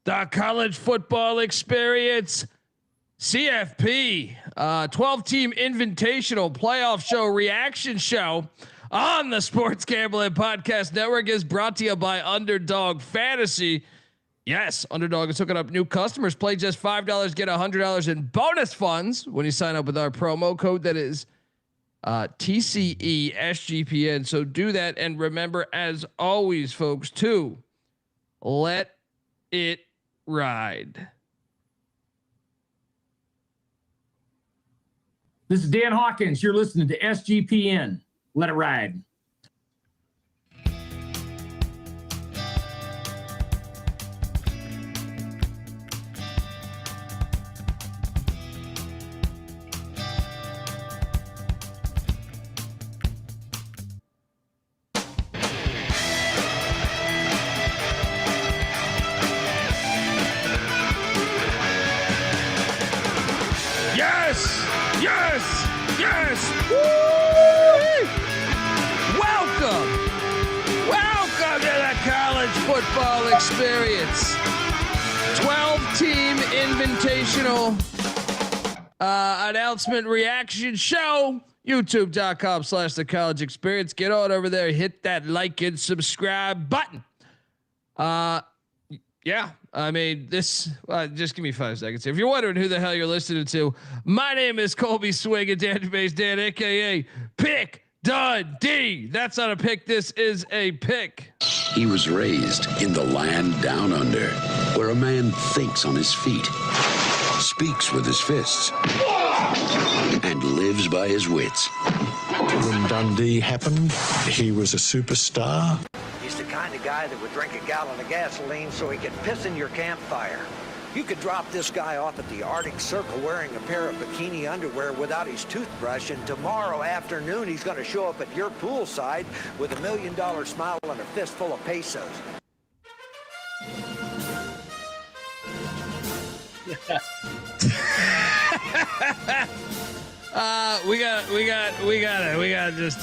The college football experience, CFP, 12-team invitational playoff show reaction show on the Sports Gambling Podcast Network is brought to you by Underdog Fantasy. Yes, Underdog is hooking up new customers. Play just $5, get $100 in bonus funds when you sign up with our promo code that is TCE SGPN. So do that, and remember, as always, folks, to let it ride. This is Dan Hawkins. You're listening to SGPN. Let it ride. Welcome to the college football experience. 12-team invitational announcement reaction show. YouTube.com/the college experience. Get on over there, hit that like and subscribe button. Yeah, I mean, this, just give me 5 seconds. If you're wondering who the hell you're listening to, my name is Colby Swing and Dan Base Dan, aka Pick Dundee. That's not a pick. This is a pick. He was raised in the land down under, where a man thinks on his feet, speaks with his fists, and lives by his wits. When Dundee happened, he was a superstar. He's the kind of guy that would drink a gallon of gasoline so he could piss in your campfire. You could drop this guy off at the Arctic Circle wearing a pair of bikini underwear without his toothbrush, and tomorrow afternoon he's going to show up at your poolside with $1 million smile and a fistful of pesos. We got just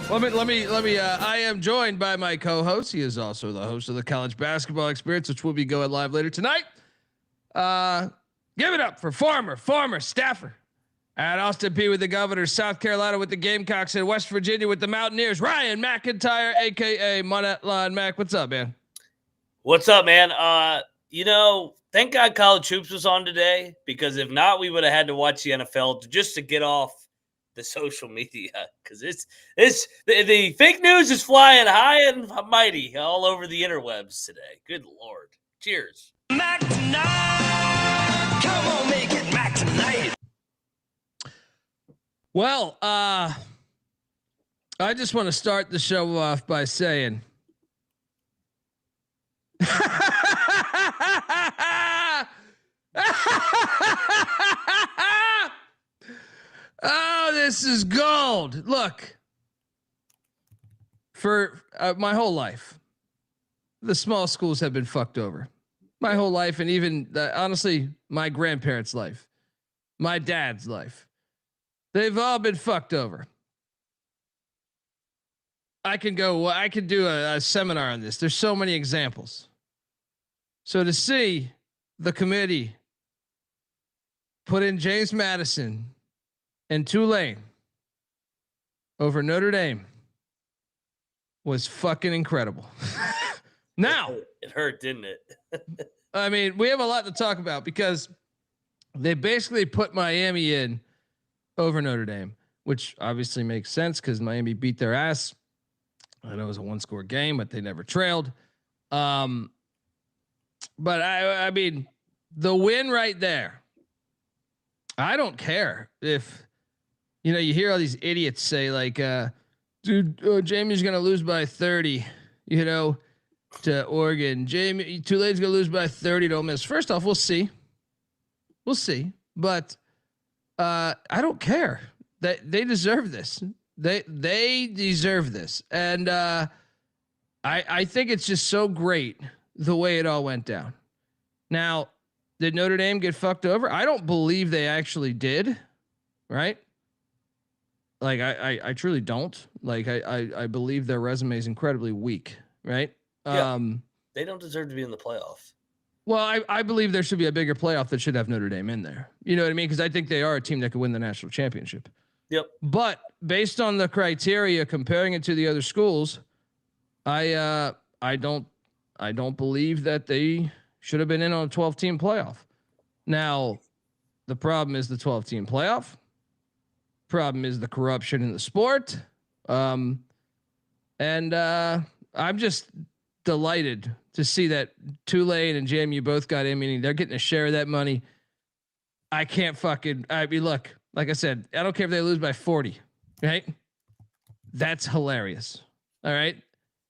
well, let me I am joined by my co-host. He is also the host of the college basketball experience, which will be going live later tonight. Give it up for former staffer at Austin Peay with the Governors, South Carolina with the Gamecocks, and West Virginia with the Mountaineers, Ryan McIntyre, aka Monette Line Mac. What's up, man? What's up, man? Thank God college hoops was on today, because if not, we would have had to watch the NFL just to get off the social media, because the fake news is flying high and mighty all over the interwebs today. Good Lord. Cheers. Mac tonight. Come on, make it Mac tonight. Well, I just want to start the show off by saying oh, this is gold. Look, for my whole life, the small schools have been fucked over. My whole life, and even honestly, my grandparents' life, my dad's life, they've all been fucked over. I can do a seminar on this. There's so many examples. So to see the committee put in James Madison and Tulane over Notre Dame was fucking incredible. Now it hurt, didn't it? I mean, we have a lot to talk about, because they basically put Miami in over Notre Dame, which obviously makes sense because Miami beat their ass. I know it was a 1-score game, but they never trailed. But I mean, the win right there. I don't care if, you hear all these idiots say like, Jamie's going to lose by 30, to Oregon. Tulane's going to lose by 30 to Ole Miss. First off, we'll see. But I don't care. They deserve this. They deserve this. And I think it's just so great the way it all went down. Now, did Notre Dame get fucked over? I don't believe they actually did. Right? Like I truly don't. Like I believe their resume is incredibly weak. Right? Yeah. they don't deserve to be in the playoff. Well, I believe there should be a bigger playoff that should have Notre Dame in there. You know what I mean? Because I think they are a team that could win the national championship. Yep. But based on the criteria, comparing it to the other schools, I don't believe that they should have been in on a 12-team playoff. Now, the problem is the 12-team playoff. Problem is the corruption in the sport. And I'm just delighted to see that Tulane and JMU both got in, meaning they're getting a share of that money. I mean, look, like I said, I don't care if they lose by 40, right? That's hilarious. All right.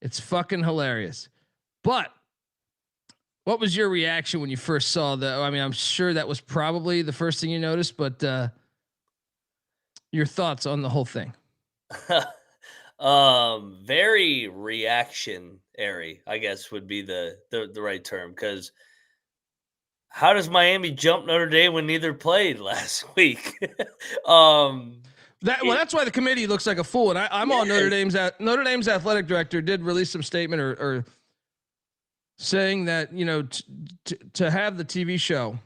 It's fucking hilarious. But what was your reaction when you first saw that? I mean, I'm sure that was probably the first thing you noticed, but your thoughts on the whole thing. Very reactionary, I guess would be the right term, because how does Miami jump Notre Dame when neither played last week? That's why the committee looks like a fool. And I'm on Notre Dame's athletic director did release some statement or saying that, you know, to have the TV show,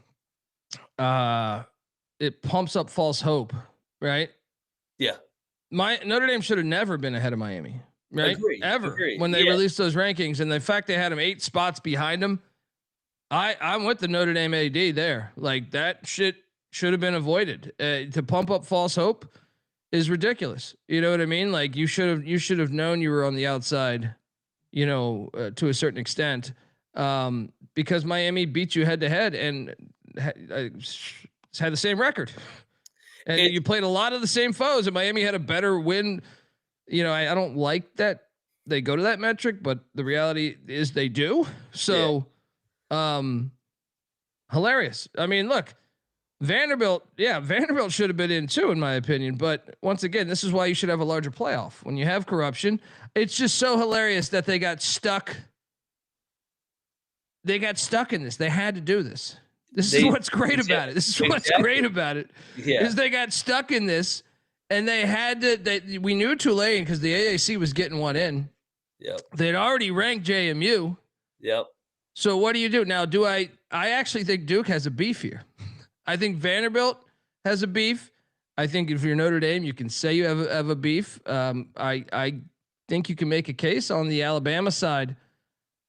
it pumps up false hope, right? Yeah. Notre Dame should have never been ahead of Miami, right? Agreed. When they released those rankings, and the fact they had them 8 spots behind them, I'm with the Notre Dame AD there. Like, that shit should have been avoided. To pump up false hope is ridiculous. You know what I mean? Like, you should have known you were on the outside, you know, to a certain extent, because Miami beat you head to head and had the same record. And you played a lot of the same foes, and Miami had a better win. You know, I don't like that they go to that metric, but the reality is they do. So, hilarious. I mean, look, Vanderbilt should have been in too, in my opinion. But once again, this is why you should have a larger playoff. When you have corruption, it's just so hilarious that they got stuck. They got stuck in this. They had to do this. This is what's great about it. This is what's great about it. Yeah. Is they got stuck in this, and they had to. We knew Tulane because the AAC was getting one in. Yep. They'd already ranked JMU. Yep. So what do you do now? I actually think Duke has a beef here. I think Vanderbilt has a beef. I think if you're Notre Dame, you can say you have a beef. I think you can make a case on the Alabama side.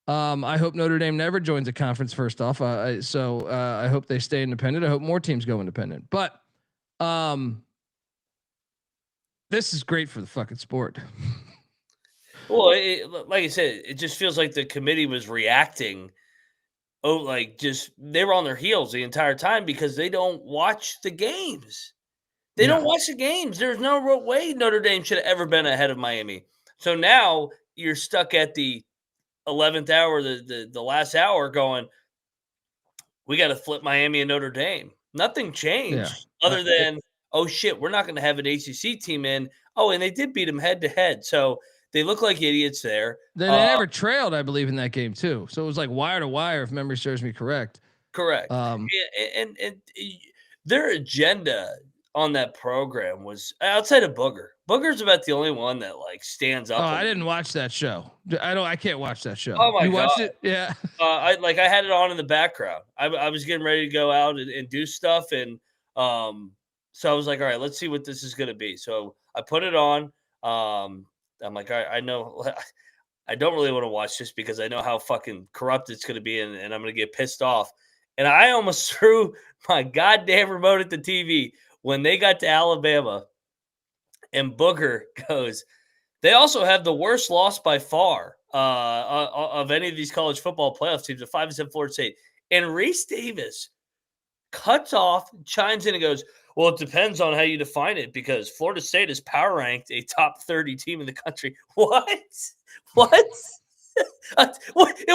I hope Notre Dame never joins a conference, first off. So I hope they stay independent. I hope more teams go independent. But this is great for the fucking sport. Well, like I said, it just feels like the committee was reacting. Oh, like just they were on their heels the entire time because they don't watch the games. They don't watch the games. There's no way Notre Dame should have ever been ahead of Miami. So now you're stuck at the 11th hour, the last hour, going, we got to flip Miami and Notre Dame. Nothing changed other than, oh shit, we're not going to have an ACC team in. Oh, and they did beat them head to head. So they look like idiots there. They never trailed, I believe, in that game too. So it was like wire to wire, if memory serves me correct. Correct. And their agenda on that program was outside of Booger. Booger's about the only one that like stands up. Oh, I didn't watch that show. I can't watch that show. Oh my God. watched it? Yeah. I had it on in the background. I was getting ready to go out and do stuff. And so I was like, all right, let's see what this is going to be. So I put it on. I'm like, all right, I know I don't really want to watch this because I know how fucking corrupt it's going to be. And I'm going to get pissed off. And I almost threw my goddamn remote at the TV when they got to Alabama. And Booger goes, they also have the worst loss by far of any of these college football playoff teams, a 5-7 Florida State. And Reese Davis cuts off, chimes in and goes, well, it depends on how you define it because Florida State is power ranked a top 30 team in the country. What? In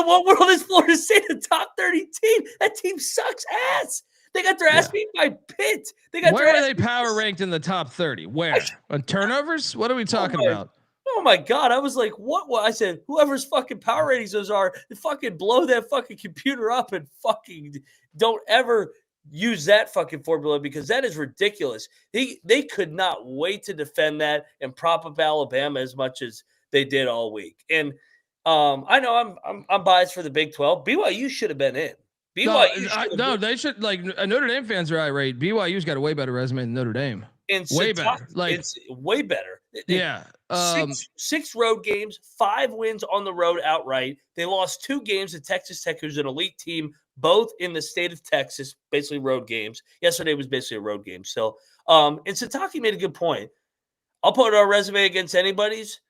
what world is Florida State a top 30 team? That team sucks ass. They got their ass beat by Pitt. Where are they power ranked in the top 30? Where? On turnovers? What are we talking about? Oh my God. I was like, what? I said, whoever's fucking power ratings those are, fucking blow that fucking computer up and fucking don't ever use that fucking formula because that is ridiculous. They could not wait to defend that and prop up Alabama as much as they did all week. And I know I'm biased for the Big 12. BYU should have been in. BYU they should Notre Dame fans are irate. BYU's got a way better resume than Notre Dame. Way better. It's way better. Yeah. Six road games, 5 wins on the road outright. They lost 2 games to Texas Tech, who's an elite team, both in the state of Texas, basically road games. Yesterday was basically a road game. So, and Sataki made a good point. I'll put our resume against anybody's,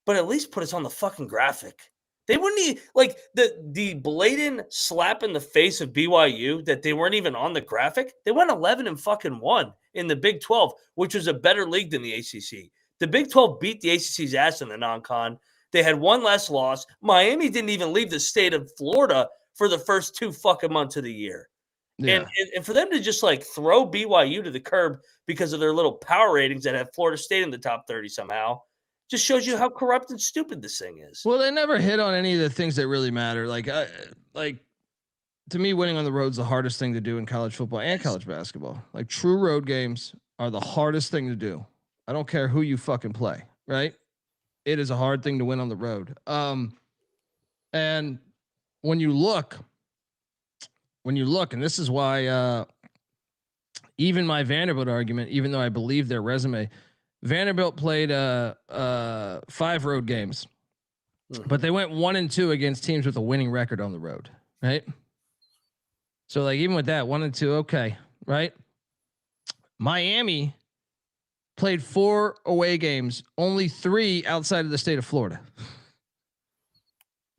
but at least put us on the fucking graphic. They wouldn't even, like, the blatant slap in the face of BYU that they weren't even on the graphic. They went 11-1 in the Big 12, which was a better league than the ACC. The Big 12 beat the ACC's ass in the non-con. They had 1 less loss. Miami didn't even leave the state of Florida for the first 2 fucking months of the year. Yeah. And for them to just like throw BYU to the curb because of their little power ratings that have Florida State in the top 30 somehow, just shows you how corrupt and stupid this thing is. Well, they never hit on any of the things that really matter. Like to me, winning on the road is the hardest thing to do in college football and college basketball. Like true road games are the hardest thing to do. I don't care who you fucking play, right? It is a hard thing to win on the road. And when you look, and this is why even my Vanderbilt argument, even though I believe their resume, Vanderbilt played 5 road games, but they went 1-2 against teams with a winning record on the road, right? So like even with that 1-2, okay, right? Miami played 4 away games, only 3 outside of the state of Florida.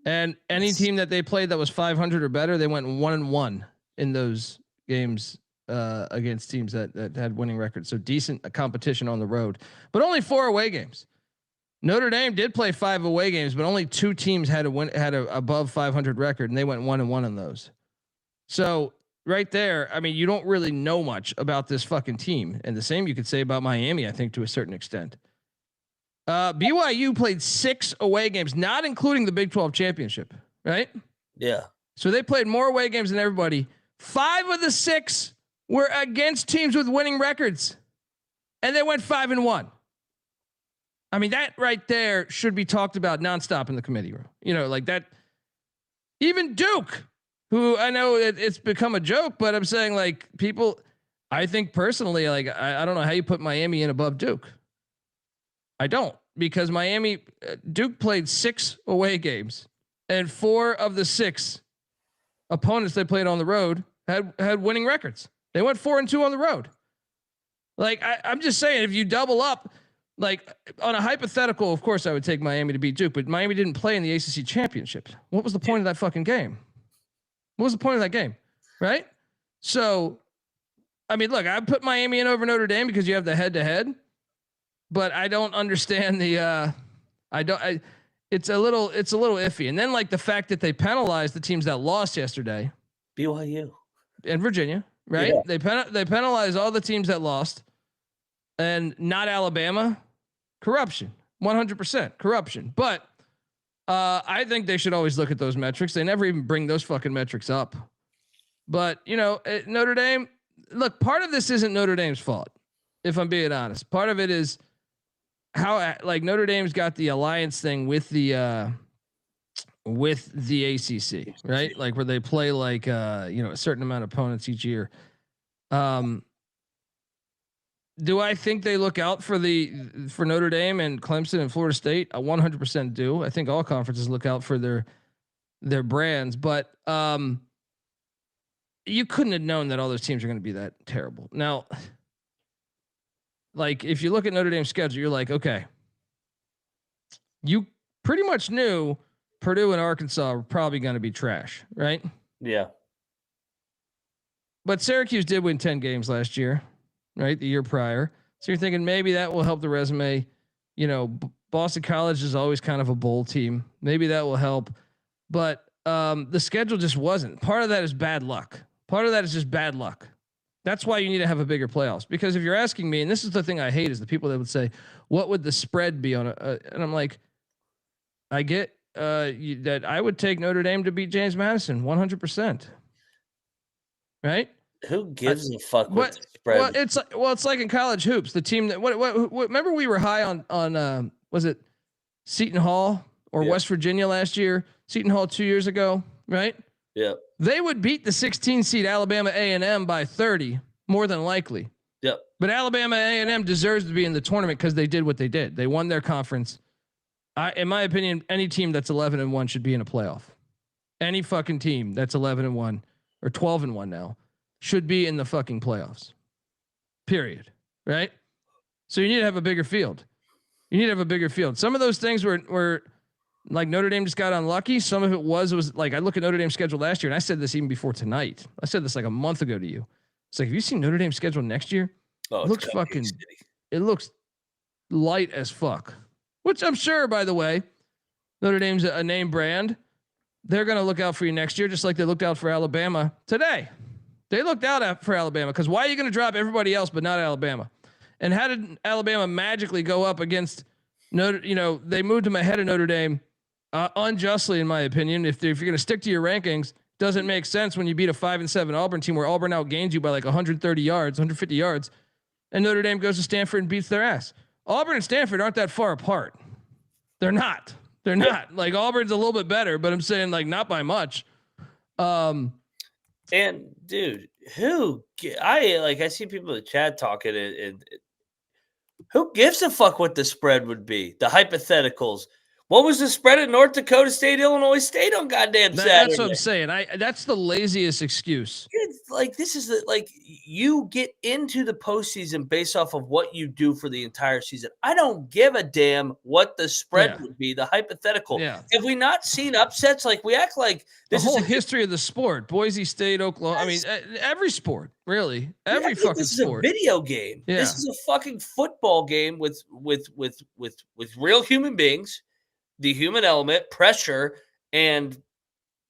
And any team that they played that was 500 or better, they went 1-1 in those games against teams that had winning records. So decent competition on the road, but only 4 away games. Notre Dame did play 5 away games, but only 2 teams had a above 500 record, and they went 1-1 on those. So right there, I mean, you don't really know much about this fucking team, and the same you could say about Miami, I think, to a certain extent. BYU played 6 away games, not including the Big 12 championship, right? Yeah. So they played more away games than everybody. 5 of the 6 were against teams with winning records, and they went 5-1. I mean, that right there should be talked about nonstop in the committee room. You know, like that. Even Duke, who I know it's become a joke, but I'm saying like people, I think personally, like I don't know how you put Miami in above Duke. I don't, because Duke played 6 away games, and 4 of the 6 opponents they played on the road had winning records. They went 4-2 on the road. Like I'm just saying, if you double up, like on a hypothetical, of course I would take Miami to beat Duke, but Miami didn't play in the ACC championship. What was the point of that fucking game? What was the point of that game? Right? So, I mean, look, I put Miami in over Notre Dame because you have the head-to-head, but I don't understand the. It's a little iffy, and then like the fact that they penalized the teams that lost yesterday, BYU and Virginia, right? Yeah. They penalized all the teams that lost, and not Alabama. Corruption, 100% corruption. But I think they should always look at those metrics. They never even bring those fucking metrics up. But you know, Notre Dame. Look, part of this isn't Notre Dame's fault, if I'm being honest. Part of it is how like Notre Dame's got the alliance thing with the ACC, right? Like where they play like a certain amount of opponents each year. Do I think they look out for Notre Dame and Clemson and Florida State? I 100% do. I think all conferences look out for their brands, but you couldn't have known that all those teams are going to be that terrible. Now, like if you look at Notre Dame's schedule, you're like, okay, you pretty much knew Purdue and Arkansas were probably going to be trash, right? Yeah. But Syracuse did win 10 games last year, right? The year prior. So you're thinking maybe that will help the resume. You know, Boston College is always kind of a bowl team. Maybe that will help, but the schedule just wasn't. Part of that is bad luck. Part of that is just bad luck. That's why you need to have a bigger playoffs. Because if you're asking me, and this is the thing I hate, is the people that would say, "What would the spread be on a?" And I'm like, I get that I would take Notre Dame to beat James Madison 100%. Right? Who gives a fuck what the spread? Well, it's like in college hoops. The team that what remember we were high on was it Seton Hall or Yeah. West Virginia last year, Seton Hall 2 years ago, right? Yeah. They would beat the 16 seed Alabama A&M by 30, more than likely. Yep. But Alabama A&M deserves to be in the tournament because they did what they did. They won their conference. In my opinion, any team that's 11-1 should be in a playoff. Any fucking team that's 11-1 or 12-1 now should be in the fucking playoffs. Period. Right? So you need to have a bigger field. Some of those things were like Notre Dame just got unlucky. Some of it was like, I look at Notre Dame's schedule last year, and I said this even before tonight. I said this like a month ago to you. It's like, have you seen Notre Dame's schedule next year? Oh, It looks fucking, it looks light as fuck, which I'm sure, by the way, Notre Dame's a name brand. They're going to look out for you next year, just like they looked out for Alabama today. They looked out for Alabama because why are you going to drop everybody else but not Alabama? And how did Alabama magically go up against Notre? You know, they moved them ahead of Notre Dame unjustly, in my opinion. If you're going to stick to your rankings, doesn't make sense when you beat a 5-7 Auburn team where Auburn outgains you by like 130 yards, 150 yards, and Notre Dame goes to Stanford and beats their ass. Auburn and Stanford aren't that far apart. They're not. Like Auburn's a little bit better, but I'm saying like not by much. And dude, I see people in the chat talking and who gives a fuck what the spread would be? The hypotheticals. What was the spread at North Dakota State, Illinois State on goddamn Saturday? That's what I'm saying. That's the laziest excuse. It's like this is you get into the postseason based off of what you do for the entire season. I don't give a damn what the spread would be, the hypothetical. Yeah. Have we not seen upsets? Like we act like this the whole is history of the sport. Boise State, Oklahoma. I mean, every sport, really. Every fucking this sport. Is a video game. Yeah. This is a fucking football game with real human beings. The human element, pressure, and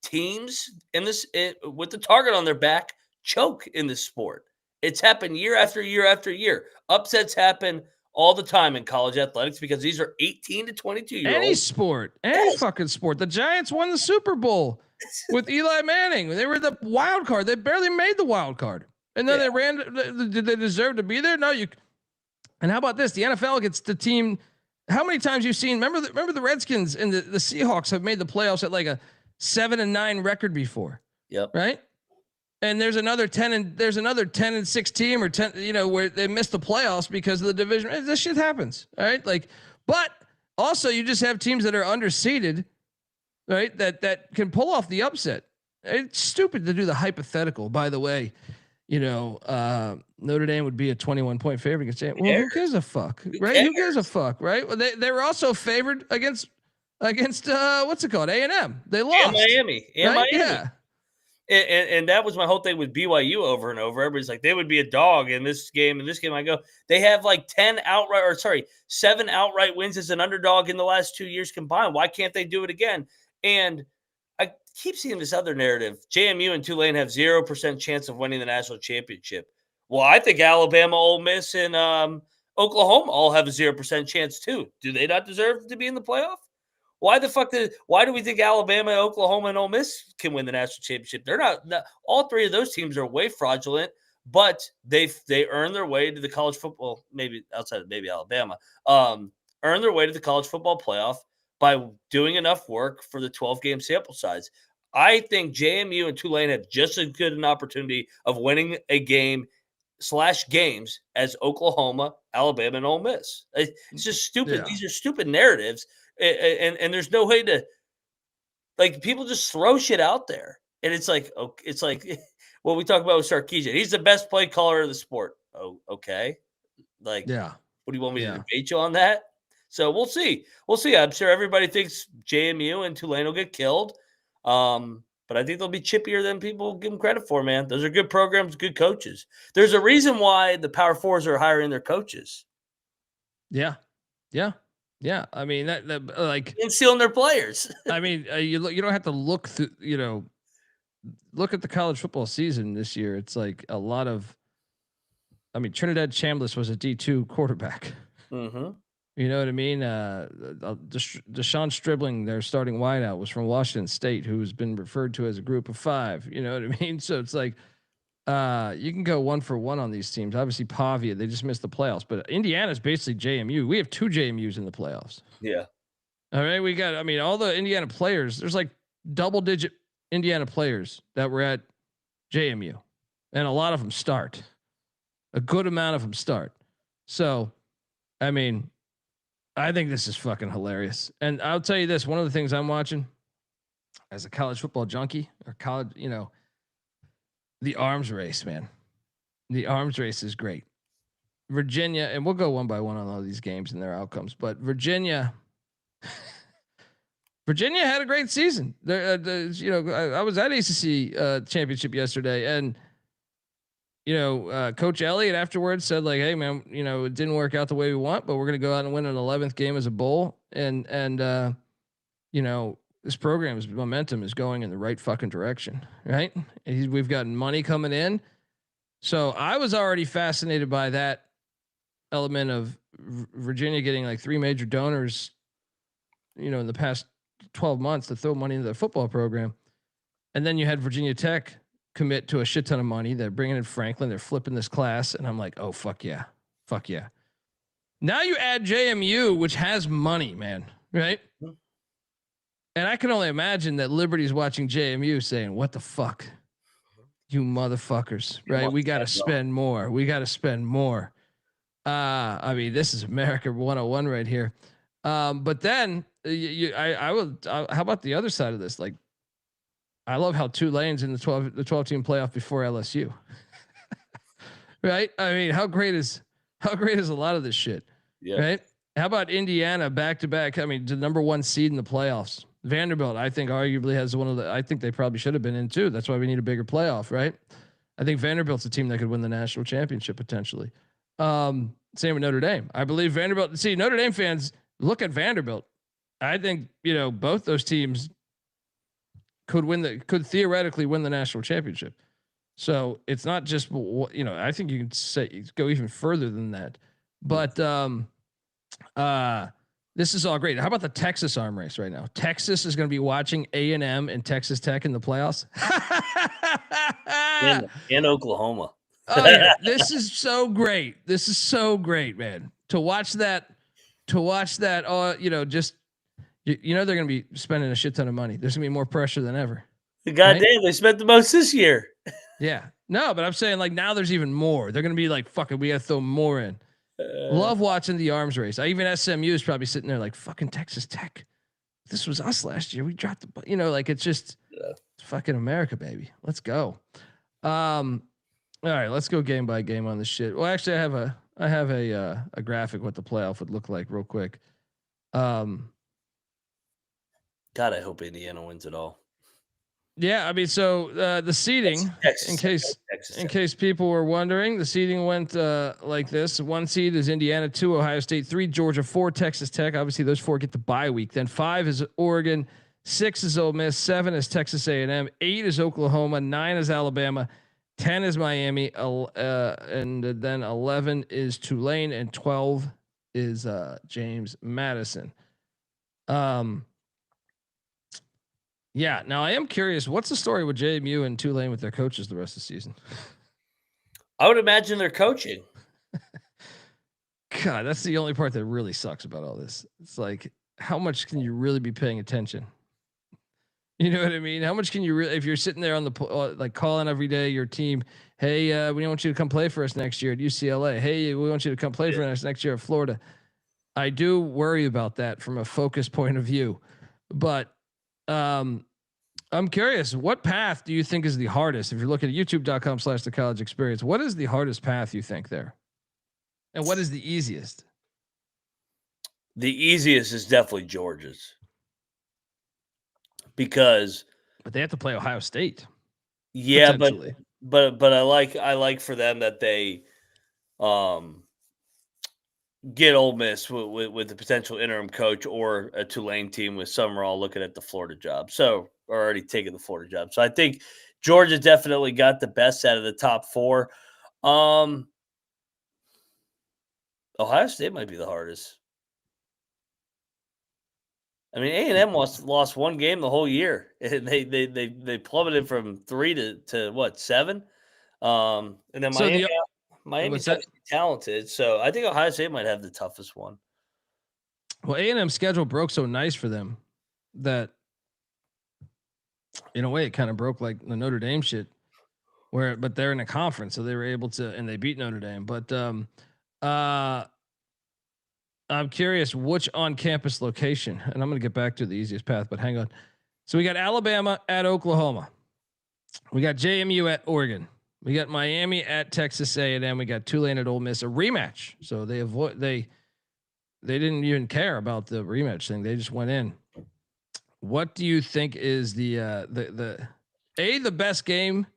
teams in this with the target on their back choke in this sport. It's happened year after year after year. Upsets happen all the time in college athletics because these are 18 to 22-year-olds. Any sport, any fucking sport. The Giants won the Super Bowl with Eli Manning. They were the wild card. They barely made the wild card, and then they ran. Did they deserve to be there? No, you. And how about this? The NFL gets the team. How many times you've seen? Remember the Redskins and the Seahawks have made the playoffs at like a 7-9 record before. Yep. Right. And there's another 10-6 team or 10, where they missed the playoffs because of the division. This shit happens. All right. But also you just have teams that are underseeded, right? That can pull off the upset. It's stupid to do the hypothetical, by the way. Notre Dame would be a 21-point favorite against James. Well, who gives a fuck, right? Who gives a fuck, right? Well, they were also favored against what's it called? A&M. They lost. And Miami. Yeah. And that was my whole thing with BYU over and over. Everybody's like, they would be a dog in this game. I go, they have like 7 outright wins as an underdog in the last 2 years combined. Why can't they do it again? And I keep seeing this other narrative. JMU and Tulane have 0% chance of winning the national championship. Well, I think Alabama, Ole Miss, and Oklahoma all have a 0% chance too. Do they not deserve to be in the playoff? Why do we think Alabama, Oklahoma, and Ole Miss can win the national championship? They're not. All three of those teams are way fraudulent, but they earn their way to the college football. Maybe outside of maybe Alabama, earn their way to the college football playoff by doing enough work for the 12-game sample size. I think JMU and Tulane have just as good an opportunity of winning a game / games as Oklahoma, Alabama, and Ole Miss. It's just stupid. Yeah. These are stupid narratives. And there's no way to, like, people just throw shit out there. And it's like what we talk about with Sarkisian. He's the best play caller of the sport. Oh, okay. Like, Yeah. What do you want me to debate you on that? So we'll see. I'm sure everybody thinks JMU and Tulane will get killed. But I think they'll be chippier than people give them credit for, man. Those are good programs, good coaches. There's a reason why the Power Fours are hiring their coaches. Yeah. Yeah. Yeah. I mean, that like and stealing their players. I mean, you don't have to look through, look at the college football season this year. It's like a lot of, Trinidad Chambliss was a D2 quarterback. Mm-hmm. You know what I mean? Deshaun Stribling, their starting wideout, was from Washington State, who's been referred to as a group of 5. You know what I mean? So it's like, you can go 1 for 1 on these teams. Obviously, Pavia, they just missed the playoffs, but Indiana's basically JMU. We have 2 JMUs in the playoffs. Yeah. All right, we got. I mean, all the Indiana players. There's like double-digit Indiana players that were at JMU, and a lot of them start. A good amount of them start. So, I mean, I think this is fucking hilarious. And I'll tell you this: one of the things I'm watching as a college football junkie or college, the arms race, man. The arms race is great. Virginia, and we'll go one by one on all these games and their outcomes, but Virginia had a great season. I was at ACC championship yesterday, and Coach Elliott afterwards said like, "Hey man, it didn't work out the way we want, but we're gonna go out and win an 11th game as a bowl." And this program's momentum is going in the right fucking direction, right? And we've gotten money coming in, so I was already fascinated by that element of Virginia getting like 3 major donors, in the past 12 months to throw money into the football program. And then you had Virginia Tech commit to a shit ton of money. They're bringing in Franklin. They're flipping this class. And I'm like, oh, fuck yeah. Fuck yeah. Now you add JMU, which has money, man. Right. And I can only imagine that Liberty's watching JMU saying, what the fuck? You motherfuckers. Right. We got to spend more. We got to spend more. I mean, this is America 101 right here. But then how about the other side of this? Like, I love how Tulane's in the 12 team playoff before LSU. Right? I mean, how great is a lot of this shit? Yeah. Right? How about Indiana back to back? I mean, the number 1 seed in the playoffs. Vanderbilt, I think, arguably has I think they probably should have been in too. That's why we need a bigger playoff, right? I think Vanderbilt's a team that could win the national championship potentially. Same with Notre Dame. I believe Vanderbilt. See, Notre Dame fans look at Vanderbilt. I think both those teams could theoretically win the national championship. So it's not just I think you can go even further than that. But this is all great. How about the Texas arm race right now? Texas is going to be watching A&M and Texas Tech in the playoffs. and Oklahoma. Oh yeah, this is so great. This is so great, man. To watch that. They're going to be spending a shit ton of money. There's going to be more pressure than ever. Goddamn, right? They spent the most this year. Yeah. No, but I'm saying like now there's even more. They're going to be like, fuck it, we got to throw more in. Love watching the arms race. Even SMU is probably sitting there like, fucking Texas Tech. This was us last year. We dropped it's just it's fucking America, baby. Let's go. All right, let's go game by game on this shit. Well, actually, I have a graphic what the playoff would look like real quick. God, I hope Indiana wins it all. Yeah, I mean, so the seeding, in case people were wondering, the seeding went like this: 1 seed is Indiana, 2 Ohio State, 3 Georgia, 4 Texas Tech. Obviously, those 4 get the bye week. Then 5 is Oregon, 6 is Ole Miss, 7 is Texas A&M, 8 is Oklahoma, 9 is Alabama, 10 is Miami, and then 11 is Tulane, and 12 is James Madison. Yeah. Now I am curious, what's the story with JMU and Tulane with their coaches the rest of the season? I would imagine they're coaching. God, that's the only part that really sucks about all this. It's like, how much can you really be paying attention? You know what I mean? How much can you really, if you're sitting there on the, like calling every day your team, hey, we want you to come play for us next year at UCLA. Hey, we want you to come play for us next year at Florida. I do worry about that from a focus point of view, but I'm curious, what path do you think is the hardest? If you're looking at youtube.com/the college experience, what is the hardest path you think there? And what is the easiest? The easiest is definitely Georgia's. But they have to play Ohio State. Yeah, but I like for them that they get Ole Miss with the potential interim coach or a Tulane team with Summerall looking at the Florida job. So already taking the Florida job. So I think Georgia definitely got the best out of the top 4. Ohio State might be the hardest. I mean, A&M lost 1 game the whole year. They plummeted from 3 to what, 7? And then Miami's talented. So I think Ohio State might have the toughest one. Well, A&M's schedule broke so nice for them that in a way it kind of broke like the Notre Dame shit but they're in a conference, so they were able to, and they beat Notre Dame. But I'm curious which on-campus location, and I'm going to get back to the easiest path, but hang on. So we got Alabama at Oklahoma. We got JMU at Oregon. We got Miami at Texas A&M. We got Tulane at Ole Miss, a rematch. So they didn't even care about the rematch thing. They just went in. What do you think is the best game?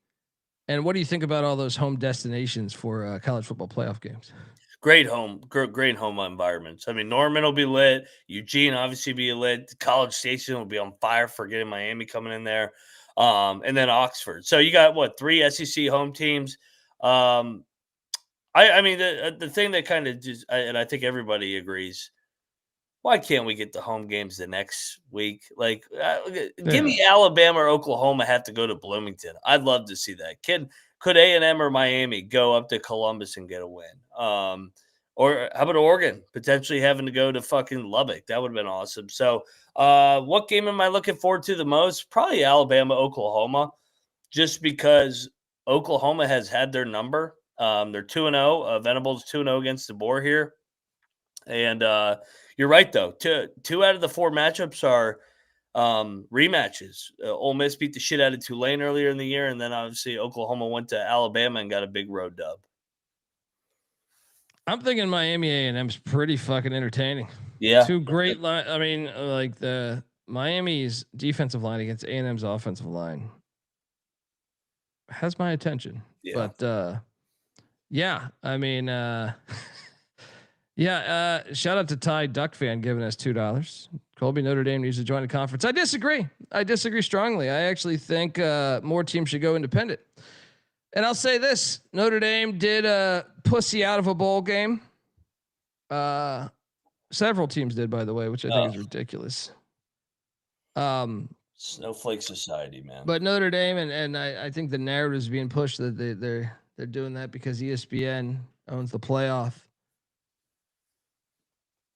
And what do you think about all those home destinations for college football playoff games? Great home environments. I mean, Norman will be lit. Eugene obviously be lit. College Station will be on fire for getting Miami coming in there. And then Oxford. So you got 3 SEC home teams. I mean, the thing that kind of just, and I think everybody agrees, why can't we get the home games the next week? Like, give me Alabama or Oklahoma have to go to Bloomington. I'd love to see that. Could A&M or Miami go up to Columbus and get a win? Or how about Oregon potentially having to go to fucking Lubbock? That would have been awesome. So what game am I looking forward to the most? Probably Alabama, Oklahoma, just because Oklahoma has had their number. They're 2-0. Venables 2-0 against the board here. And you're right, though. Two out of the 4 matchups are rematches. Ole Miss beat the shit out of Tulane earlier in the year, and then obviously Oklahoma went to Alabama and got a big road dub. I'm thinking Miami A&M's pretty fucking entertaining. Yeah, 2 great line. I mean, like the Miami's defensive line against A&M's offensive line has my attention. Yeah. But yeah, I mean, yeah. Shout out to Ty Duck fan giving us $2. Colby, Notre Dame needs to join the conference. I disagree strongly. I actually think more teams should go independent. And I'll say this: Notre Dame did pussy out of a bowl game. Several teams did, by the way, which I think is ridiculous. Snowflake society, man. But Notre Dame and I think the narrative is being pushed that they're doing that because ESPN owns the playoff.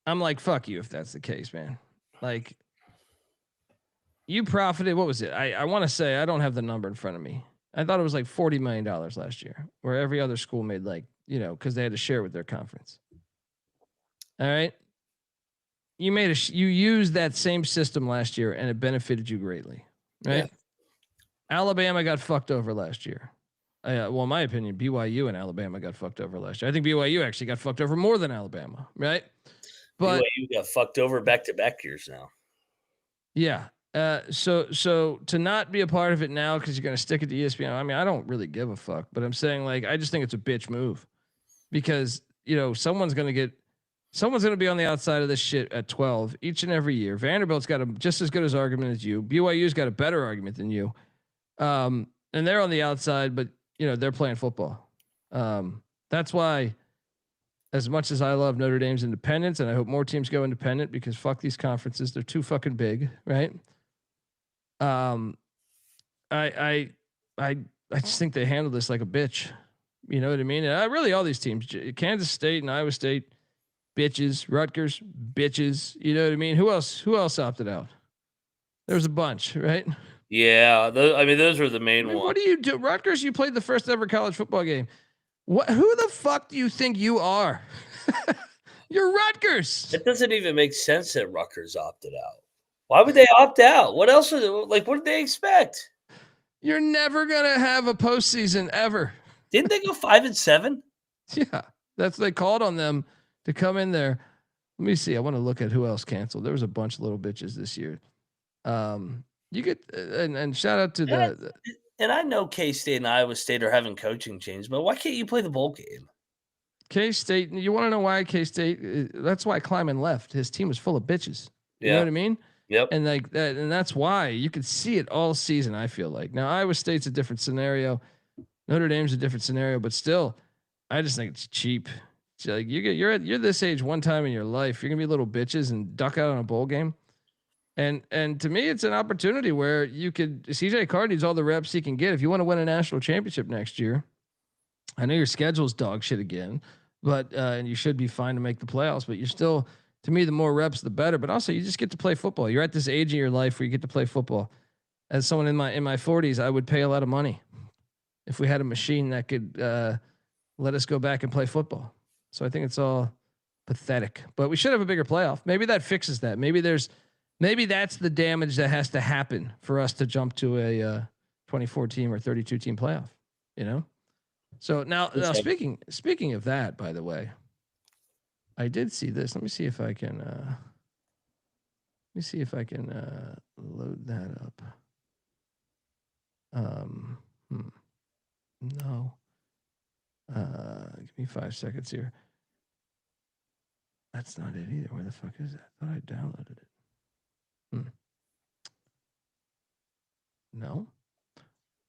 I'm like, fuck you if that's the case, man. Like, you profited. What was it? I want to say, I don't have the number in front of me. I thought it was like $40 million last year, where every other school made like, because they had to share with their conference. All right. You used that same system last year and it benefited you greatly. Right. Yeah. Alabama got fucked over last year. Well, in my opinion, BYU and Alabama got fucked over last year. I think BYU actually got fucked over more than Alabama. Right. But BYU got fucked over back-to-back years now. Yeah. So to not be a part of it now because you're going to stick it to ESPN. I mean, I don't really give a fuck, but I'm saying like I just think it's a bitch move because someone's going to be on the outside of this shit at 12 each and every year. Vanderbilt's got just as good as argument as you. BYU's got a better argument than you, and they're on the outside, but they're playing football. That's why. As much as I love Notre Dame's independence, and I hope more teams go independent because fuck these conferences, they're too fucking big, right? I just think they handled this like a bitch. You know what I mean? And really, all these teams, Kansas State and Iowa State, bitches. Rutgers, bitches. You know what I mean? Who else opted out? There was a bunch, right? Yeah, those were the main ones. What do you do, Rutgers? You played the first ever college football game. Who the fuck do you think you are? You're Rutgers. It doesn't even make sense that Rutgers opted out. Why would they opt out? What else was it? Like, what did they expect? You're never gonna have a postseason ever. Didn't they go 5-7? Yeah, that's they called on them to come in there. Let me see. I want to look at who else canceled. There was a bunch of little bitches this year. You get and shout out to the. And I know K-State and Iowa State are having coaching change, but why can't you play the bowl game? K-State, you want to know why K-State? That's why Kleiman left. His team was full of bitches. You know what I mean? Yep. And like that, and that's why you could see it all season. I feel like now Iowa State's a different scenario, Notre Dame's a different scenario, but still, I just think it's cheap. It's like you're this age one time in your life, you're gonna be little bitches and duck out on a bowl game. And to me, it's an opportunity where you could. CJ Carr needs all the reps he can get if you want to win a national championship next year. I know your schedule's dog shit again, but and you should be fine to make the playoffs. But you're still to me, the more reps, the better. But also, you just get to play football. You're at this age in your life where you get to play football. As someone in my 40s, I would pay a lot of money if we had a machine that could let us go back and play football. So I think it's all pathetic. But we should have a bigger playoff. Maybe that fixes that. Maybe that's the damage that has to happen for us to jump to a 24 team or 32 team playoff. You know. So now speaking of that, by the way, I did see this. Let me see if I can. Load that up. No. Give me 5 seconds here. That's not it either. Where the fuck is that? I thought I downloaded it. No.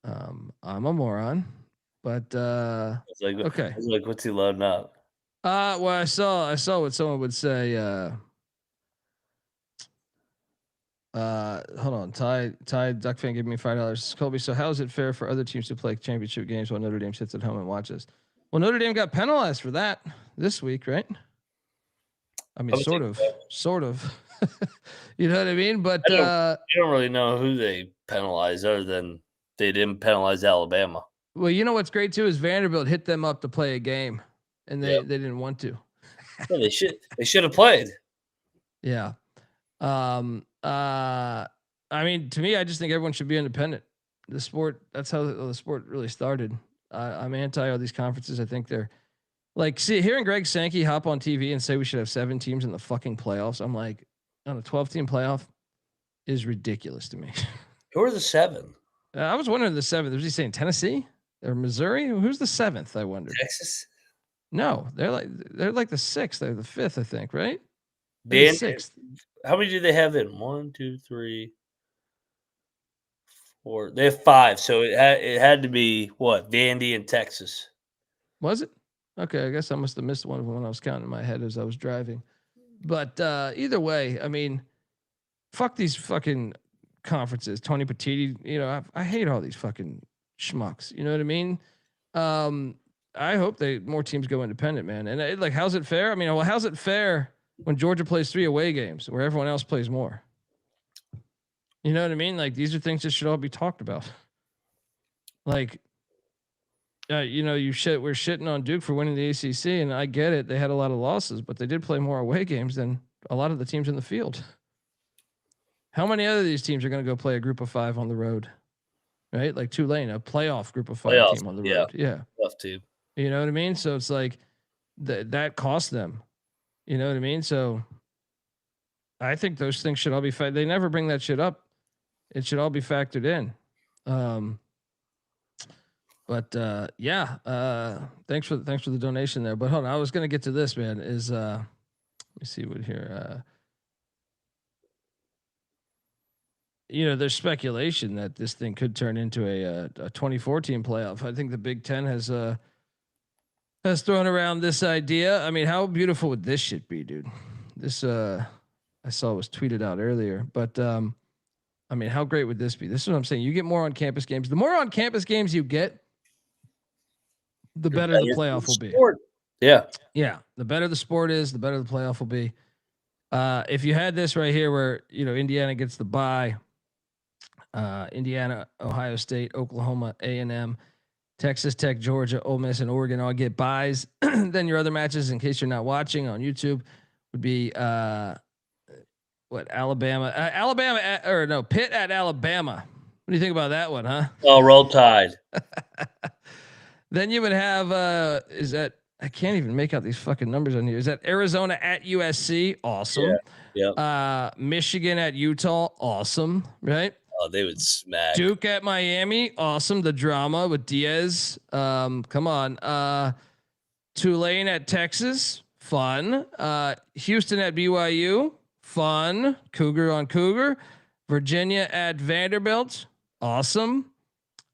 I'm a moron, but okay. I was like, what's he loading up? Well, I saw what someone would say. Hold on. Ty Duck fan gave me $5. Colby, so how is it fair for other teams to play championship games while Notre Dame sits at home and watches? Well, Notre Dame got penalized for that this week, right? I mean, sort of. You know what I mean? But I don't really know who they penalized other than they didn't penalize Alabama. Well, you know what's great too is Vanderbilt hit them up to play a game, and they didn't want to. Yeah, they should have played. Yeah. I mean, to me, I just think everyone should be independent. The sport, that's how the sport really started. I'm anti all these conferences. I think they're like, hearing Greg Sankey hop on TV and say we should have 7 teams in the fucking playoffs. I'm like, on a 12-team playoff is ridiculous to me. Who are the 7? I was wondering the 7th. Was he saying Tennessee or Missouri? Who's the 7th? I wondered. Texas? No, they're like the 6th. They're the 5th, I think, right? The 6th. How many do they have in? 1, 2, 3, 4. They have 5. So it had to be what? Vandy and Texas. Was it? Okay, I guess I must have missed one when I was counting in my head as I was driving. But either way, I mean, fuck these fucking conferences. Tony Petitti, you know, I hate all these fucking schmucks. You know what I mean? I hope more teams go independent, man. And like, how's it fair? I mean, well, how's it fair when Georgia plays 3 away games where everyone else plays more? You know what I mean? Like, these are things that should all be talked about. Like, you know, we're shitting on Duke for winning the ACC, and I get it. They had a lot of losses, but they did play more away games than a lot of the teams in the field. How many other of these teams are going to go play a group of 5 on the road? Right? Like Tulane, a playoff group of 5 team on the road. Yeah. Tough team. You know what I mean? So it's like that cost them. You know what I mean? So I think those things should all be they never bring that shit up. It should all be factored in. But thanks for the donation there. But hold on, I was gonna get to this, man. Let me see what here. You know, there's speculation that this thing could turn into a 24 team playoff. I think the Big Ten has thrown around this idea. I mean, how beautiful would this shit be, dude? This I saw was tweeted out earlier, but I mean, how great would this be? This is what I'm saying. You get more on campus games. The more on campus games you get, the better the playoff will be. Yeah. Yeah. The better the sport is, the better the playoff will be. If you had this right here where, you know, Indiana gets the bye, Indiana, Ohio State, Oklahoma, A&M, Texas Tech, Georgia, Ole Miss, and Oregon all get buys. Then your other matches, in case you're not watching on YouTube, would be Alabama, Pitt at Alabama. What do you think about that one, huh? Oh, roll Tide. Then you would have I can't even make out these fucking numbers on here. Is that Arizona at USC? Awesome. Yeah. Michigan at Utah? Awesome. Right? Oh, they would smack. Duke at Miami? Awesome. The drama with Diaz. Come on. Tulane at Texas? Fun. Houston at BYU? Fun. Cougar on Cougar. Virginia at Vanderbilt? Awesome.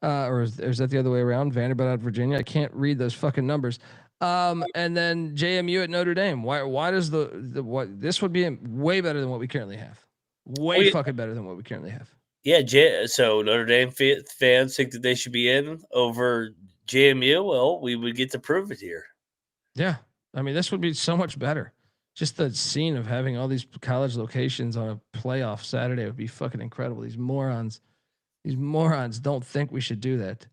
Or is that the other way around? Vanderbilt at Virginia? I can't read those fucking numbers. And then JMU at Notre Dame. Why does this would be way better than what we currently have? Fucking better than what we currently have. Yeah, so Notre Dame fans think that they should be in over JMU. Well, we would get to prove it here. Yeah, I mean, this would be so much better. just the scene of having all these college locations on a playoff Saturday would be fucking incredible. These morons don't think we should do that,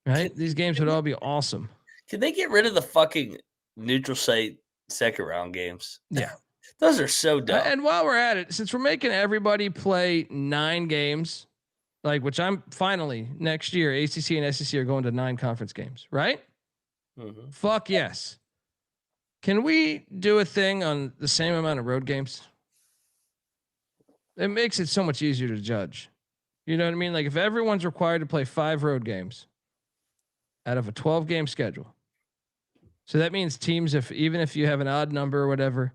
right? These games would all be awesome. Can they get rid of the fucking neutral site second round games? Yeah. Those are so dumb. And while we're at it, since we're making everybody play 9 games, like, which I'm finally next year, ACC and SEC are going to 9 conference games, right? Mm-hmm. Fuck yes. Can we do a thing on the same amount of road games? It makes it so much easier to judge. You know what I mean? Like, if everyone's required to play 5 road games out of a 12-game schedule. So that means teams, even if you have an odd number or whatever,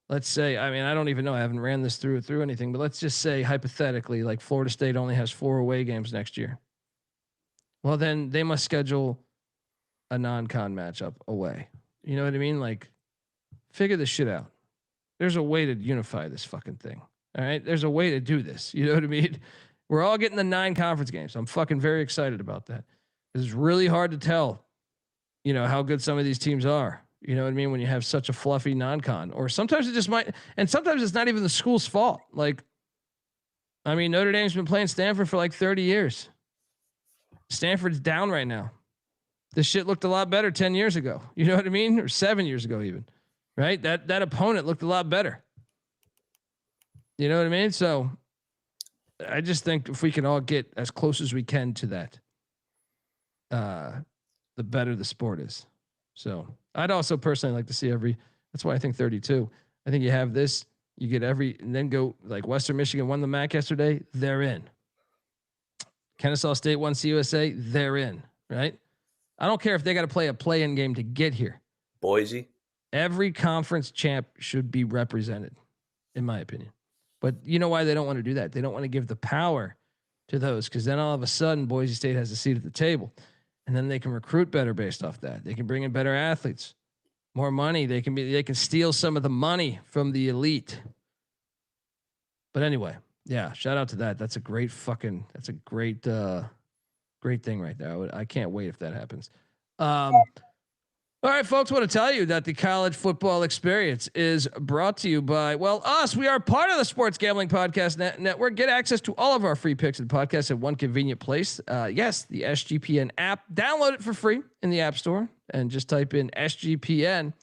let's say, I mean, I don't even know, I haven't ran this through anything, but let's just say hypothetically, like Florida State only has 4 away games next year. Well, then they must schedule a non-con matchup away. You know what I mean? Like, figure this shit out. There's a way to unify this fucking thing. All right. There's a way to do this. You know what I mean? We're all getting the 9 conference games. I'm fucking very excited about that. It's really hard to tell, you know, how good some of these teams are. You know what I mean? When you have such a fluffy non-con, or sometimes it just might, and sometimes it's not even the school's fault. Like, I mean, Notre Dame's been playing Stanford for like 30 years. Stanford's down right now. This shit looked a lot better 10 years ago. You know what I mean? Or 7 years ago even, right? That opponent looked a lot better. You know what I mean? So I just think if we can all get as close as we can to that, the better the sport is. So I'd also personally like to see that's why I think 32. I think you have this, you get and then go like Western Michigan won the MAC yesterday. They're in. Kennesaw State won CUSA. They're in, right? I don't care if they got to play a play-in game to get here. Boise. Every conference champ should be represented, in my opinion. But you know why they don't want to do that? They don't want to give the power to those, because then all of a sudden Boise State has a seat at the table, and then they can recruit better based off that. They can bring in better athletes, more money. They can steal some of the money from the elite. But anyway, yeah, shout out to that. That's a great thing right there. I can't wait if that happens. All right, folks, want to tell you that the college football experience is brought to you by, us. We are part of the Sports Gambling Podcast Network. Get access to all of our free picks and podcasts at one convenient place. Yes, the SGPN app. Download it for free in the App Store and just type in SGPN,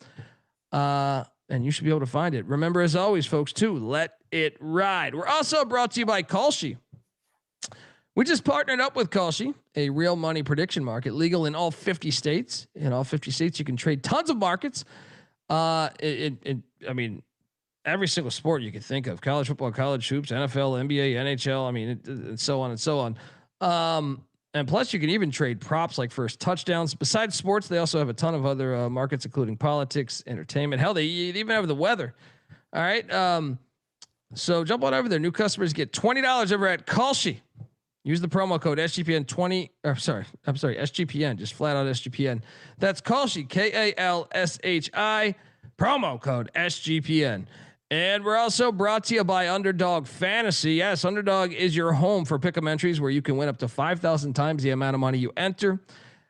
and you should be able to find it. Remember, as always, folks, to let it ride. We're also brought to you by Kalshi. We just partnered up with Kalshi, a real money prediction market, legal in all 50 states. In all 50 states, you can trade tons of markets. I mean, every single sport you can think of: college football, college hoops, NFL, NBA, NHL. I mean, and so on and so on. And plus, you can even trade props like first touchdowns. Besides sports, they also have a ton of other markets, including politics, entertainment. Hell, they even have the weather. All right. So jump on over there. New customers get $20 over at Kalshi. Use the promo code SGPN20. SGPN, just flat out SGPN. That's Kalshi, KALSHI, promo code SGPN. And we're also brought to you by Underdog Fantasy. Yes, Underdog is your home for pick'em entries where you can win up to 5,000 times the amount of money you enter.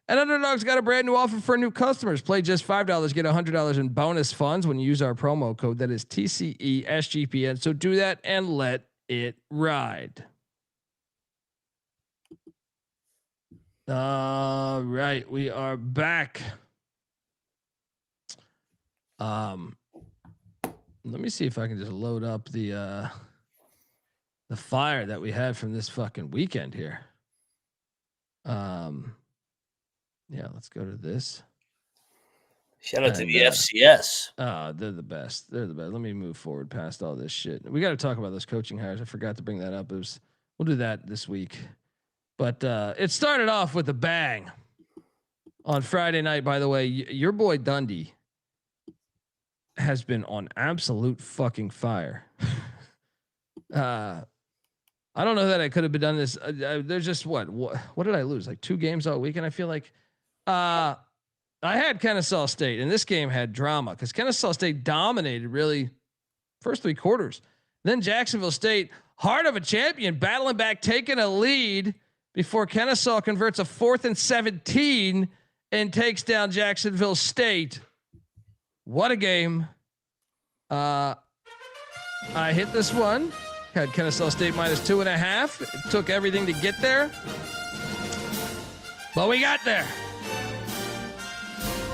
And Underdog's got a brand new offer for new customers. Play just $5, get $100 in bonus funds when you use our promo code. That is TCE SGPN. So do that and let it ride. All right, we are back. Let me see if I can just load up the fire that we had from this fucking weekend here. Yeah, let's go to this. Shout out to the FCS. They're the best. They're the best. Let me move forward past all this shit. We got to talk about those coaching hires. I forgot to bring that up. We'll do that this week. But it started off with a bang on Friday night. By the way, your boy Dundee has been on absolute fucking fire. I don't know that I could have been done this. There's just what did I lose? Like 2 games all weekend. I feel like I had Kennesaw State, and this game had drama because Kennesaw State dominated really first 3 quarters. Then Jacksonville State, heart of a champion, battling back, taking a lead before Kennesaw converts a 4th and 17 and takes down Jacksonville State. What a game. I hit this one. Had Kennesaw State minus 2.5. It took everything to get there, but we got there.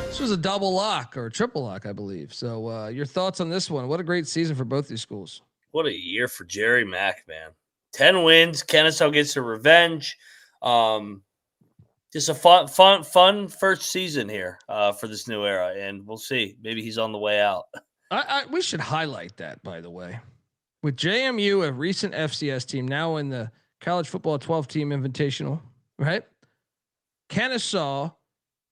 This was a double lock or a triple lock, I believe. So your thoughts on this one? What a great season for both these schools. What a year for Jerry Mack, man. 10 wins. Kennesaw gets their revenge. Just a fun first season here for this new era, and we'll see. Maybe he's on the way out. We should highlight that, by the way. With JMU, a recent FCS team, now in the college football 12-team invitational, right? Kennesaw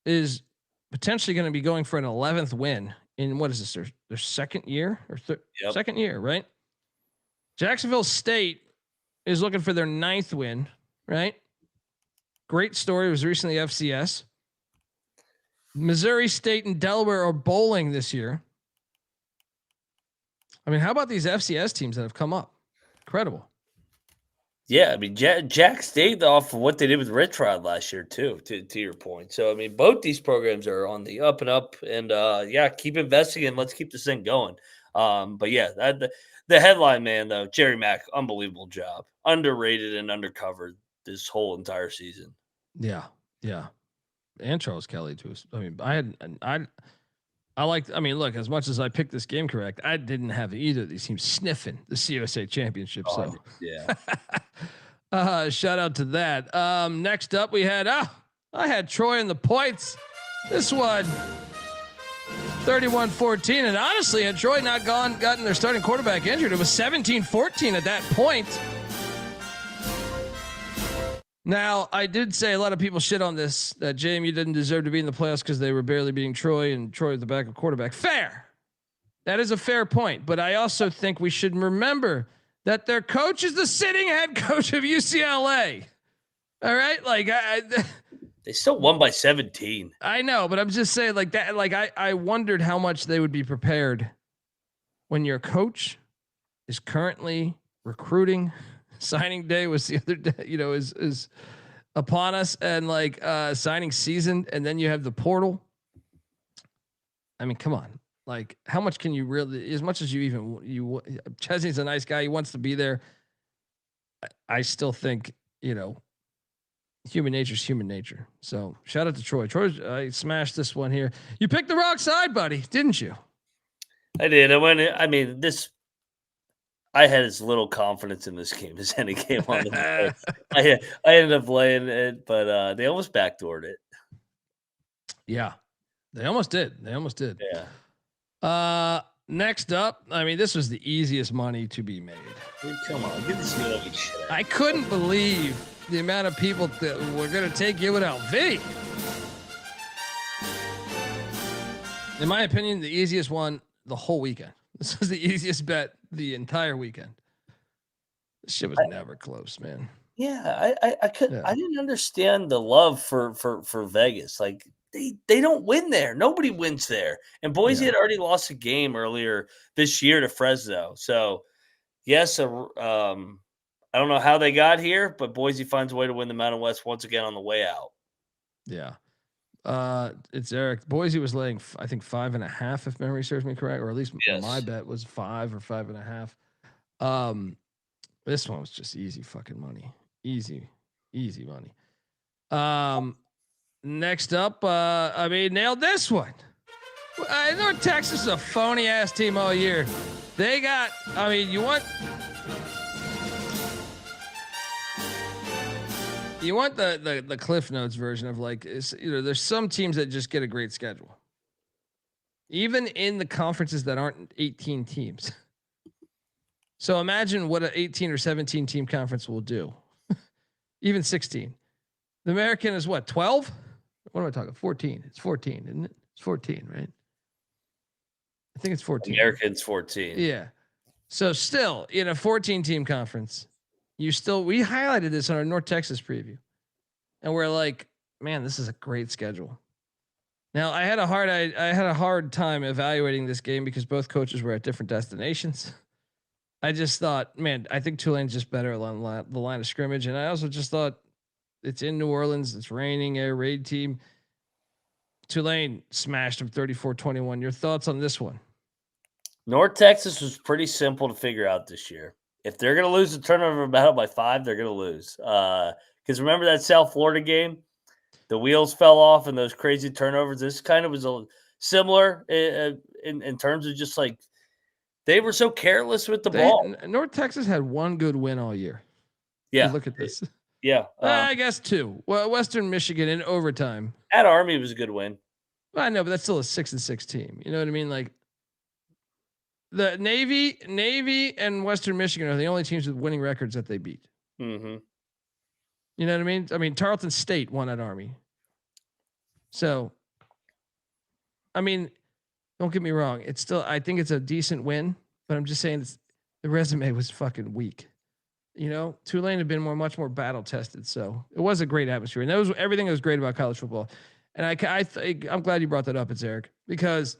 is potentially going to be going for an 11th win in what is this? Their second year or second year, right? Jacksonville State is looking for their 9th win, right? Great story. It was recently FCS. Missouri State and Delaware are bowling this year. I mean, how about these FCS teams that have come up? Incredible. Yeah, I mean, Jack State off of what they did with Rich Rod last year too. To your point, so I mean, both these programs are on the up and up, and yeah, keep investing and let's keep this thing going. But yeah, the headline man though, Jerry Mack, unbelievable job, underrated and undercovered this whole entire season. Yeah, and Charles Kelly too. I mean, look, as much as I picked this game correct, I didn't have either of these teams sniffing the CUSA championship. So yeah. Shout out to that. Next up we had, I had Troy in the points. This one 31-14. And honestly, had Troy not gotten their starting quarterback injured, it was 17-14 at that point. Now, I did say a lot of people shit on this, that JMU didn't deserve to be in the playoffs because they were barely beating Troy and Troy was the backup quarterback. Fair. That is a fair point. But I also think we should remember that their coach is the sitting head coach of UCLA. All right? Like, they still won by 17. I know, but I'm just saying like that. Like, I wondered how much they would be prepared when your coach is currently recruiting. Signing day was the other day, is upon us, and like signing season, and then you have the portal. I mean, come on, like how much can you really? As much as Chesney's a nice guy, he wants to be there. I still think human nature is human nature. So shout out to Troy. I smashed this one here. You picked the wrong side, buddy, didn't you? I did. I had as little confidence in this game as any game on the day. I ended up laying it, but they almost backdoored it. Yeah, they almost did. Yeah. Next up, I mean, this was the easiest money to be made. Dude, come on, get this shit. I couldn't believe the amount of people that were going to take you without V. In my opinion, the easiest one the whole weekend. This was the easiest bet the entire weekend. This shit was never close, man. Yeah, I didn't understand the love for Vegas. Like they don't win there. Nobody wins there. And Boise had already lost a game earlier this year to Fresno. So yes, I don't know how they got here, but Boise finds a way to win the Mountain West once again on the way out. Yeah. It's Eric. Boise was laying, I think 5.5, if memory serves me correct, or at least my bet was 5 or 5.5. This one was just easy fucking money. Easy money. Next up, nailed this one. North Texas is a phony ass team all year. They got, you want the Cliff Notes version of like, there's some teams that just get a great schedule. Even in the conferences that aren't 18 teams. So imagine what an 18 or 17 team conference will do. Even 16. The American is what, 12? What am I talking? 14. It's 14, isn't it? It's 14, right? I think it's 14. American's 14. Yeah. So still in a 14 team conference, we highlighted this on our North Texas preview, and we're like, man, this is a great schedule. Now I had a hard time evaluating this game because both coaches were at different destinations. I just thought, man, I think Tulane's just better along the line of scrimmage. And I also just thought it's in New Orleans. It's raining, air raid team. Tulane smashed them 34-21. Your thoughts on this one? North Texas was pretty simple to figure out this year. If they're going to lose the turnover battle by 5, they're going to lose. Because remember that South Florida game? The wheels fell off and those crazy turnovers. This kind of was a similar in terms of just like they were so careless with the ball. North Texas had one good win all year. Yeah. Look at this. Yeah. I guess 2. Well, Western Michigan in overtime. At Army was a good win. Well, I know, but that's still a 6-6 team. You know what I mean? Like the Navy and Western Michigan are the only teams with winning records that they beat. Mm-hmm. You know what I mean? I mean, Tarleton State won at Army. So, I mean, don't get me wrong. It's still, I think it's a decent win, but I'm just saying the resume was fucking weak. You know, Tulane had been much more battle tested. So it was a great atmosphere. And that was everything that was great about college football. And I'm glad you brought that up. It's Eric, because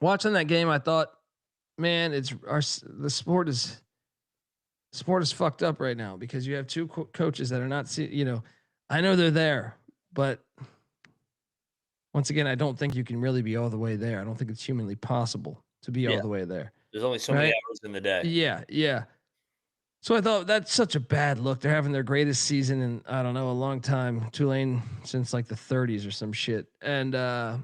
watching that game, I thought, man, the sport is fucked up right now because you have 2 coaches that are not, you know, I know they're there, but once again, I don't think you can really be all the way there. I don't think it's humanly possible to be all the way there. There's only so many hours in the day. Yeah. Yeah. So I thought that's such a bad look. They're having their greatest season in, I don't know, a long time. Tulane since like the 30s or some shit. And we're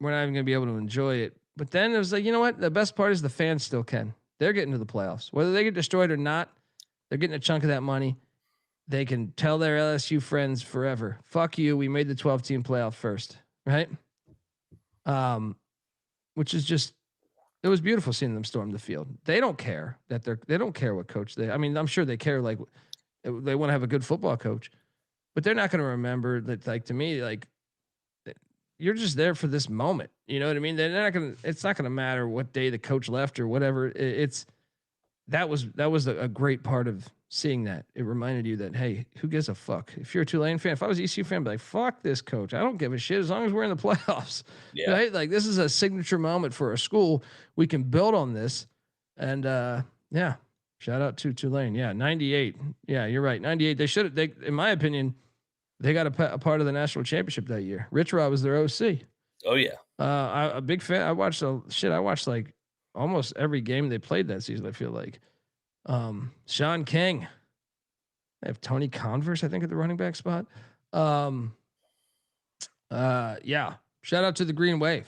not even going to be able to enjoy it. But then it was like, you know what? The best part is the fans still can. They're getting to the playoffs. Whether they get destroyed or not, they're getting a chunk of that money. They can tell their LSU friends forever, fuck you, we made the 12-team playoff first, right? Which is just, it was beautiful seeing them storm the field. They don't care that they don't care what coach I mean, I'm sure they care, like they want to have a good football coach, but they're not going to remember that. Like, to me, like, you're just there for this moment. You know what I mean? It's not going to matter what day the coach left or whatever. That was a great part of seeing that. It reminded you that, hey, who gives a fuck? If you're a Tulane fan, if I was ECU fan, I'd be like, fuck this coach. I don't give a shit as long as we're in the playoffs. Yeah. Right? Like, this is a signature moment for a school. We can build on this. And yeah, shout out to Tulane. Yeah, 98. Yeah, you're right. 98. They in my opinion, they got a part of the national championship that year. Rich Rod was their OC. Oh yeah. A big fan. I watched like almost every game they played that season, I feel like. Sean King. They have Tony Converse, I think, at the running back spot. Yeah. Shout out to the Green Wave.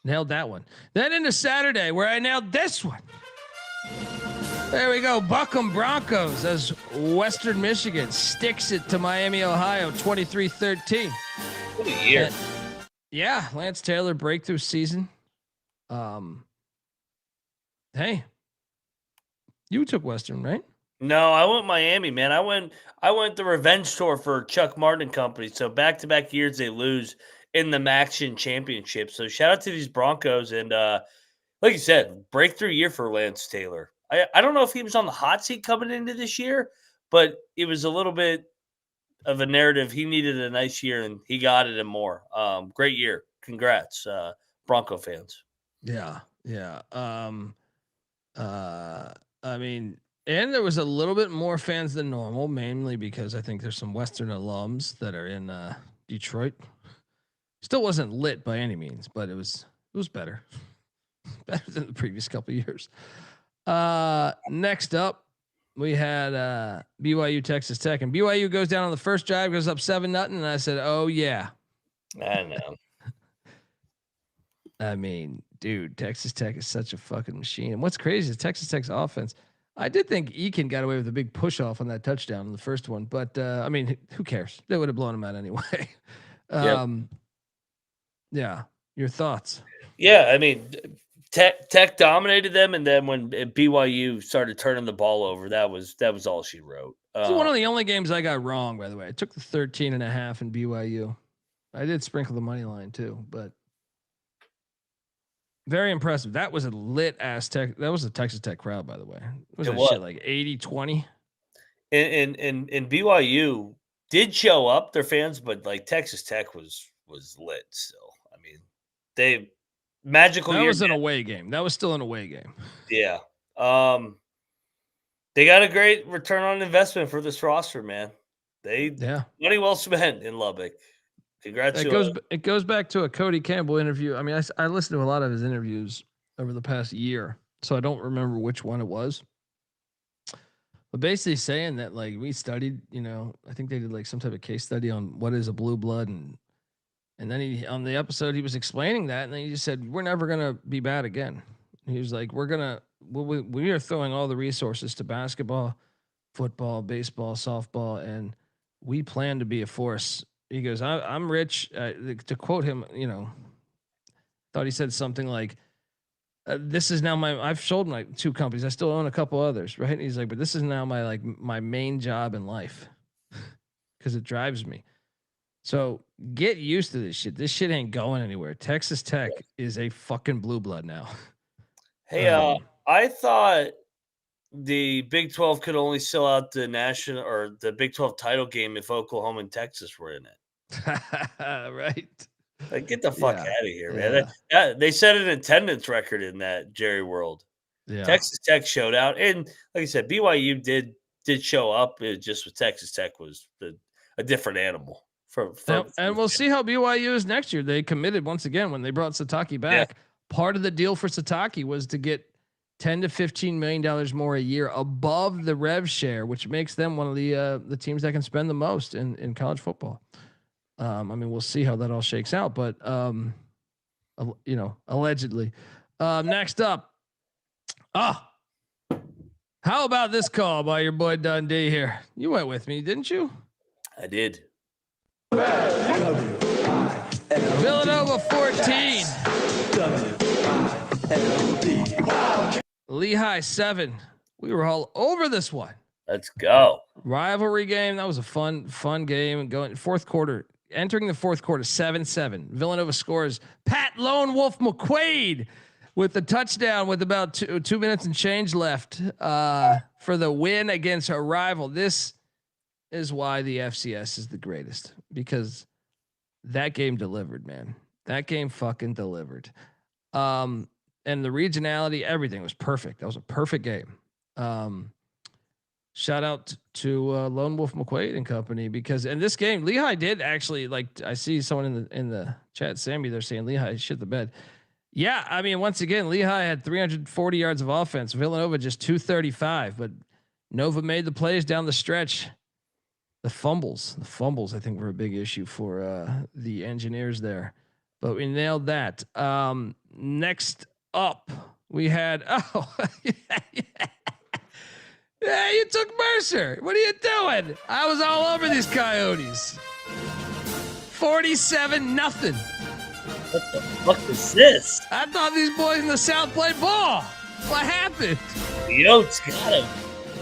Nailed that one. Then into Saturday, where I nailed this one. There we go. Buckham Broncos as Western Michigan sticks it to Miami, Ohio, 23-13. What a year. Yeah, Lance Taylor breakthrough season. Hey, you took Western, right? No, I went Miami, man. I went the revenge tour for Chuck Martin and company. So back-to-back years they lose in the Maction Championship. So shout out to these Broncos. And like you said, breakthrough year for Lance Taylor. I don't know if he was on the hot seat coming into this year, but it was a little bit of a narrative. He needed a nice year, and he got it and more. Great year. Congrats, Bronco fans. Yeah. I mean, and there was a little bit more fans than normal, mainly because I think there's some Western alums that are in Detroit. Still wasn't lit by any means, but it was better. Better than the previous couple of years. Next up, we had BYU Texas Tech, and BYU goes down on the first drive, goes up 7-0, and I said, "Oh yeah." I know. I mean, dude, Texas Tech is such a fucking machine. And what's crazy is Texas Tech's offense. I did think Eakin got away with a big push off on that touchdown in the first one, but I mean, who cares? They would have blown him out anyway. Yeah. Your thoughts? Yeah, I mean, Tech dominated them, and then when BYU started turning the ball over, that was all she wrote. It's one of the only games I got wrong, by the way. I took the 13.5 in BYU. I did sprinkle the money line too, but very impressive. That was a lit ass Tech. That was a Texas Tech crowd, by the way. It was shit like 80-20. And BYU did show up, their fans, but like Texas Tech was lit still. I mean, they magical. That was an away game. That was still an away game. Yeah. They got a great return on investment for this roster, man. Money well spent in Lubbock. Congratulations. It goes back to a Cody Campbell interview. I mean, I listened to a lot of his interviews over the past year, so I don't remember which one it was. But basically saying that like we studied, I think they did like some type of case study on what is a blue blood, and then he on the episode he was explaining that, and then he just said we're never gonna be bad again. He was like, we are throwing all the resources to basketball, football, baseball, softball, and we plan to be a force. He goes, I'm rich. To quote him, thought he said something like, this is now I've sold my 2 companies. I still own a couple others. Right. And he's like, but this is now my main job in life because it drives me. So get used to this shit. This shit ain't going anywhere. Texas Tech is a fucking blue blood now. Hey, I thought the Big 12 could only sell out the national or the Big 12 title game if Oklahoma and Texas were in it. Right. Like, get the fuck out of here, man. They set an attendance record in that Jerry World. Yeah. Texas Tech showed out. And like I said, BYU did show up. It just with Texas Tech was a different animal. And we'll see how BYU is next year. They committed once again when they brought Sataki back. Yeah. Part of the deal for Sataki was to get $10 to $15 million more a year above the rev share, which makes them one of the teams that can spend the most in college football. I mean, we'll see how that all shakes out, but allegedly. Next up, how about this call by your boy Dundee here? You went with me, didn't you? I did. Villanova 14. Lehigh 7. We were all over this one. Let's go. Rivalry game. That was a fun game. Going fourth quarter. Entering the fourth quarter, 7-7. Villanova scores Pat Lone Wolf McQuaid with the touchdown with about 2 minutes and change left for the win against her rival. This is why the FCS is the greatest, because that game delivered, man. That game fucking delivered. And the regionality, everything was perfect. That was a perfect game. Shout out to Lone Wolf McQuaid and company, because in this game, Lehigh did actually, like, I see someone in the chat, Sammy, they're saying Lehigh shit the bed. Yeah, I mean, once again, Lehigh had 340 yards of offense. Villanova just 235, but Nova made the plays down the stretch. The fumbles, I think, were a big issue for the Engineers there, but we nailed that. Next up, we had yeah, you took Mercer. What are you doing? I was all over these Coyotes. 47-0. What the fuck is this? I thought these boys in the South played ball. What happened? The Oats got him.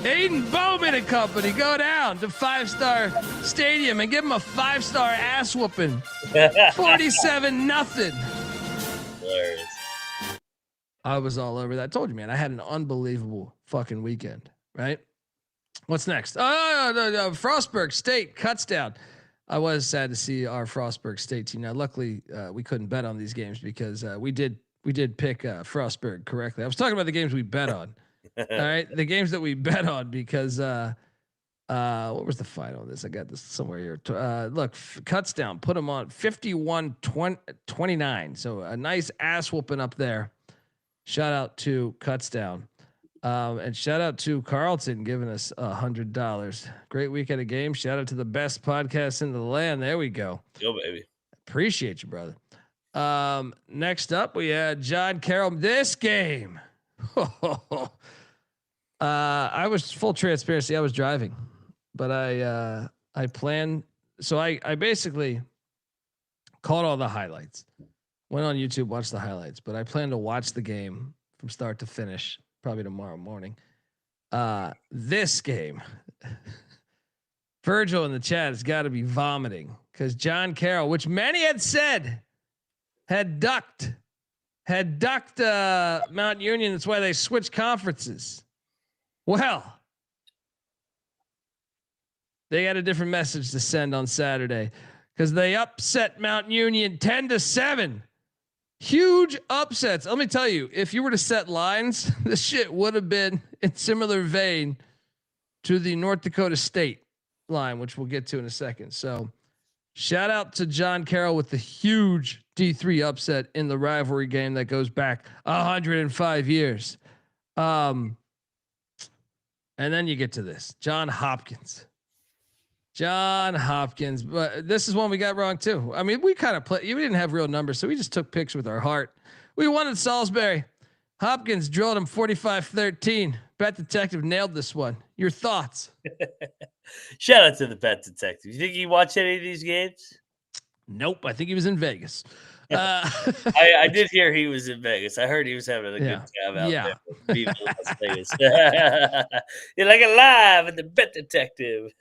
Aiden Bowman and company go down to 5-Star Stadium and give them a 5-star ass whooping. 47-0. Hilarious. I was all over that. I told you, man, I had an unbelievable fucking weekend, right? What's next? Oh, Frostburg State cuts down. I was sad to see our Frostburg State team. Now, luckily, we couldn't bet on these games because we did pick Frostburg correctly. I was talking about the games we bet on. All right, the games that we bet on, because what was the final of this? I got this somewhere here. Look, cuts down, put them on 51-29. So a nice ass whooping up there. Shout out to Cuts Down. And shout out to Carlton giving us $100. Great weekend of games. Shout out to the best podcast in the land. There we go. Yo, baby. Appreciate you, brother. Next up, we had John Carroll. This game. I was full transparency. I was driving, but I planned. So I basically caught all the highlights, went on YouTube, watched the highlights, but I plan to watch the game from start to finish, probably tomorrow morning. This game, Virgil in the chat has got to be vomiting because John Carroll, which many had said had ducked Mount Union. That's why they switched conferences. Well, they had a different message to send on Saturday because they upset Mount Union 10-7. Huge upsets. Let me tell you, if you were to set lines, this shit would have been in similar vein to the North Dakota State line, which we'll get to in a second. So Shout out to John Carroll with the huge D3 upset in the rivalry game that goes back 105 years. And then you get to this, John Hopkins, but this is one we got wrong too. I mean, we kind of we didn't have real numbers, so we just took picks with our heart. We won at Salisbury. Hopkins drilled him 45-13. Bet Detective nailed this one. Your thoughts? Shout out to the Bet Detective. You think he watched any of these games? Nope. I think he was in Vegas. I did hear he was in Vegas. I heard he was having a good time out there. Viva Las Vegas. You're like alive in the Bet Detective.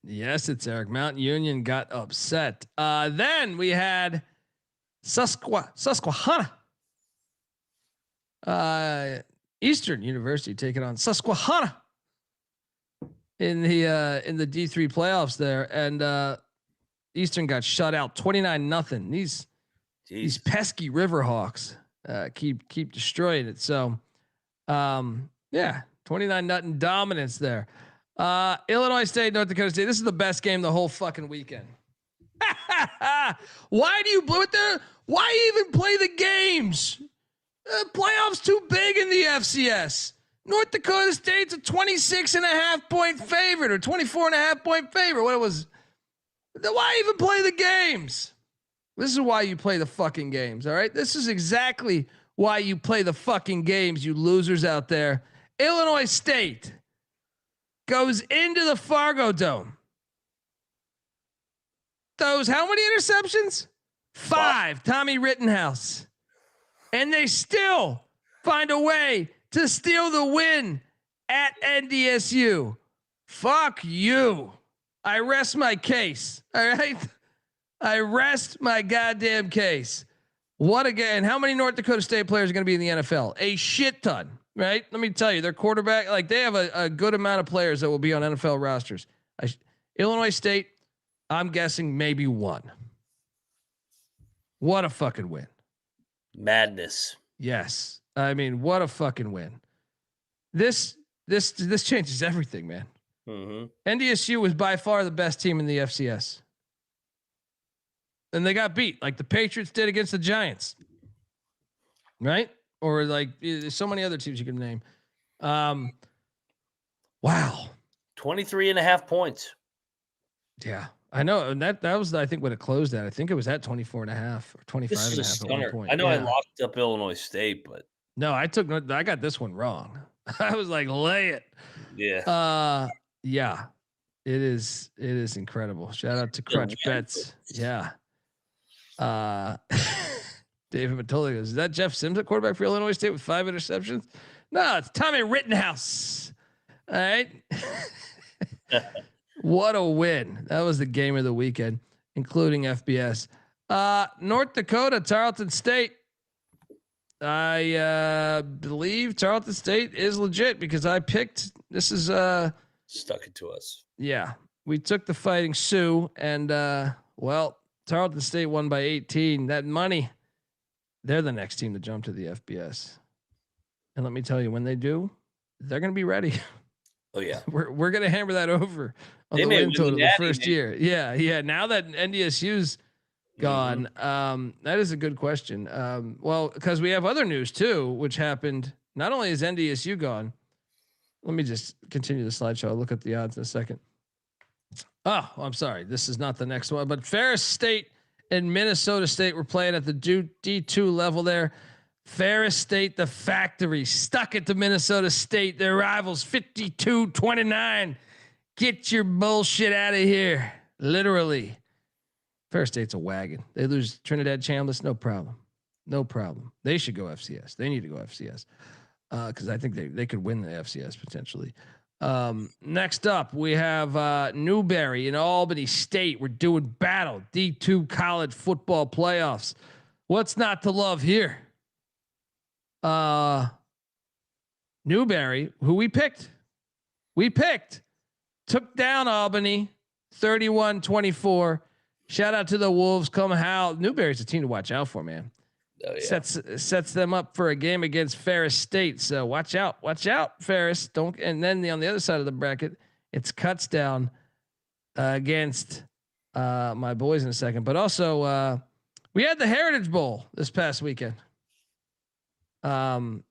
Yes, it's Eric. Mount Union got upset. Then we had Susquehanna. Eastern University taking on Susquehanna in the D3 playoffs there, and Eastern got shut out 29-0. These pesky Riverhawks keep destroying it. So 29-0 dominance there. Illinois State, North Dakota State. This is the best game the whole fucking weekend. Why do you blow it there? Why even play the games? Playoffs too big in the FCS. North Dakota State's a 26.5 point favorite or 24.5 point favorite. What it was? Why even play the games? This is why you play the fucking games. All right. This is exactly why you play the fucking games, you losers out there. Illinois State goes into the Fargo Dome. Those how many interceptions? 5. Tommy Rittenhouse. And they still find a way to steal the win at NDSU. Fuck you. I rest my case. All right. I rest my goddamn case. What again? How many North Dakota State players are going to be in the NFL? A shit ton, right? Let me tell you, their quarterback, like they have a good amount of players that will be on NFL rosters. Illinois State, I'm guessing maybe 1. What a fucking win. Madness. Yes. I mean, what a fucking win. This changes everything, man. Mm-hmm. NDSU was by far the best team in the FCS. And they got beat like the Patriots did against the Giants. Right? Or like there's so many other teams you can name. Wow. 23.5 points. Yeah. I know. And that was, I think, what it closed at. I think it was at 24.5 or 25.5 at one point. I know I locked up Illinois State, but no, I got this one wrong. I was like, lay it. Yeah. Yeah. It is incredible. Shout out to Crutch Bets. Yeah. David Matoli goes, is that Jeff Sims at quarterback for Illinois State with 5 interceptions? No, it's Tommy Rittenhouse. All right. What a win. That was the game of the weekend, including FBS. North Dakota, Tarleton State. I believe Tarleton State is legit because I picked, this is stuck it to us. Yeah. We took the Fighting Sioux and Tarleton State won by 18. That money, they're the next team to jump to the FBS. And let me tell you, when they do, they're going to be ready. Oh yeah. We're going to hammer that over on the win total the first year. Yeah. Yeah. Now that NDSU's gone, that is a good question. Because we have other news too, which happened. Not only is NDSU gone, let me just continue the slideshow. I'll look at the odds in a second. Oh, I'm sorry. This is not the next one, but Ferris State and Minnesota State were playing at the D2 level there. Ferris State, the factory, stuck it to Minnesota State. Their rivals 52-29. Get your bullshit out of here. Literally. Ferris State's a wagon. They lose Trinidad Chambliss. No problem. No problem. They should go FCS. They need to go FCS. Cause I think they could win the FCS potentially. Next up we have Newberry and Albany State. We're doing battle D2 college football playoffs. What's not to love here? Newberry, who we picked, took down Albany 31-24. Shout out to the Wolves. Come how Newberry's a team to watch out for, man. Oh, yeah. Sets them up for a game against Ferris State. So watch out, Ferris. And then on the other side of the bracket, it's cuts down against my boys in a second, but also we had the Heritage Bowl this past weekend. I'm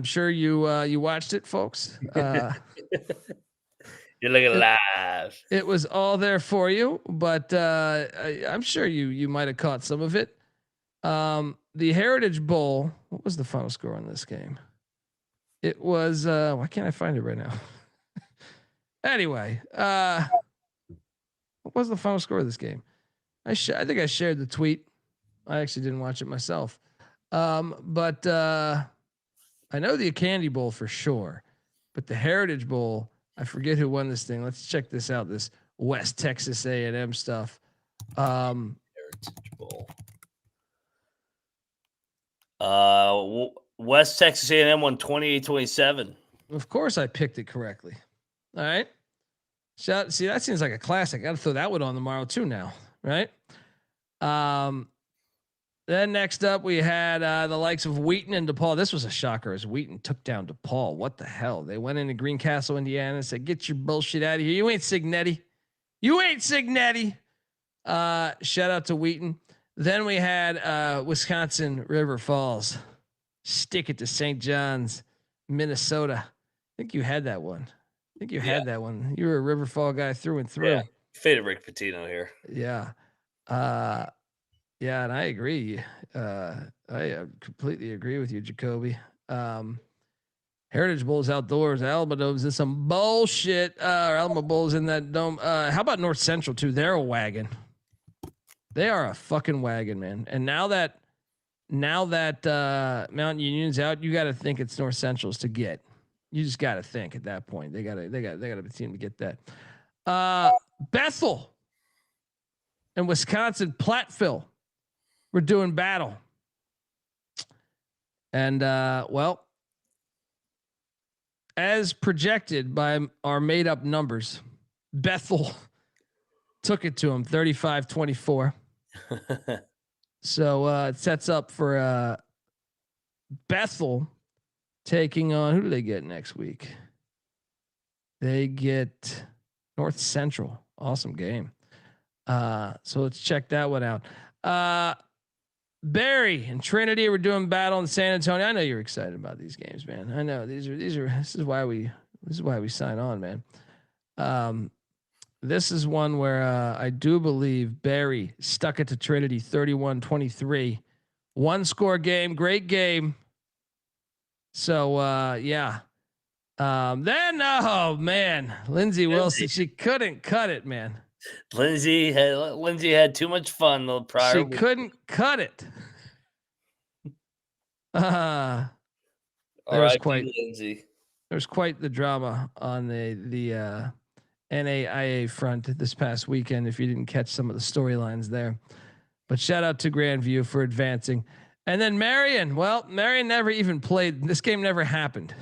sure you watched it, folks. You're looking live. It was all there for you, but I'm sure you might have caught some of it. The Heritage Bowl. What was the final score on this game? It was. Why can't I find it right now? Anyway, what was the final score of this game? I think I shared the tweet. I actually didn't watch it myself, but I know the Candy Bowl for sure. But the Heritage Bowl, I forget who won this thing. Let's check this out. This West Texas A&M stuff. Heritage Bowl. West Texas A&M won 28-27. Of course, I picked it correctly. All right. See, that seems like a classic. I got to throw that one on tomorrow too. Now, right? Then next up, we had the likes of Wheaton and DePaul. This was a shocker as Wheaton took down DePaul. What the hell? They went into Greencastle, Indiana, and said, "Get your bullshit out of here. You ain't Signetti. You ain't Signetti." Shout out to Wheaton. Then we had Wisconsin River Falls. Stick it to St. John's, Minnesota. I think you had that one. Had that one. You were a River Fall guy through and through. Yeah. Faded Rick Pitino here. Yeah. Yeah, and I agree. I completely agree with you, Jacoby. Heritage Bowl's outdoors. Alabama Dome's in some bullshit. Alabama Bowl's in that dome. How about North Central too? They're a wagon. They are a fucking wagon, man. And now that Mountain Union's out, you got to think it's North Central's to get. You just got to think at that point. They got a team to get that. Bethel and Wisconsin Platteville. We're doing battle. And well, as projected by our made up numbers, Bethel took it to him 35-24. So it sets up for Bethel taking on, who do they get next week? They get North Central. Awesome game. So let's check that one out. Barry and Trinity were doing battle in San Antonio. I know you're excited about these games, man. I know this is why we sign on, man. This is one where I do believe Barry stuck it to Trinity 31-23. One score game, great game. So yeah. Then oh man, Lindsay Wilson, she couldn't cut it, man. Lindsay had too much fun the prior. She couldn't cut it. There was quite the drama on the NAIA front this past weekend. If you didn't catch some of the storylines there, but shout out to Grandview for advancing. And then Marion. Well, Marion never even played. This game never happened